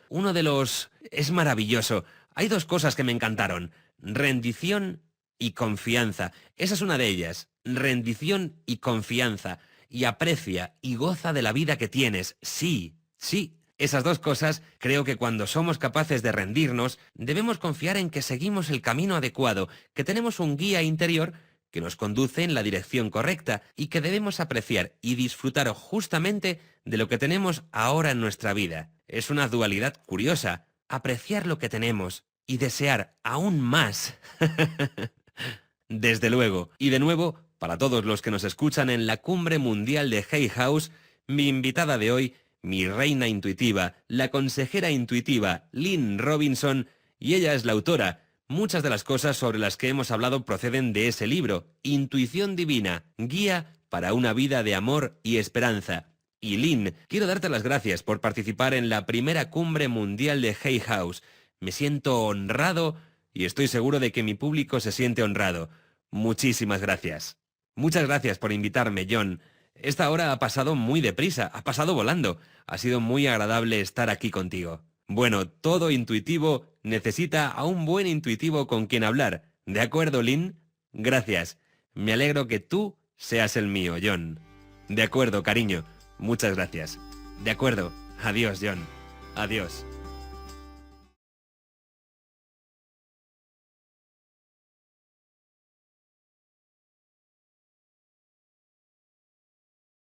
Es maravilloso. Hay 2 cosas que me encantaron. Rendición y confianza. Esa es una de ellas. Rendición y confianza. Y aprecia y goza de la vida que tienes. Sí, sí. Esas 2 cosas, creo que cuando somos capaces de rendirnos, debemos confiar en que seguimos el camino adecuado, que tenemos un guía interior que nos conduce en la dirección correcta y que debemos apreciar y disfrutar justamente de lo que tenemos ahora en nuestra vida. Es una dualidad curiosa, apreciar lo que tenemos y desear aún más. Desde luego. Y de nuevo, para todos los que nos escuchan en la Cumbre Mundial de Hay House, mi invitada de hoy, mi reina intuitiva, la consejera intuitiva, Lynn Robinson, y ella es la autora. Muchas de las cosas sobre las que hemos hablado proceden de ese libro, Intuición Divina, guía para una vida de amor y esperanza. Y Lynn, quiero darte las gracias por participar en la primera Cumbre Mundial de Hay House. Me siento honrado y estoy seguro de que mi público se siente honrado. Muchísimas gracias. Muchas gracias por invitarme, John. Esta hora ha pasado muy deprisa, ha pasado volando. Ha sido muy agradable estar aquí contigo. Bueno, todo intuitivo necesita a un buen intuitivo con quien hablar. ¿De acuerdo, Lynn? Gracias. Me alegro que tú seas el mío, John. De acuerdo, cariño. Muchas gracias. De acuerdo. Adiós, John. Adiós.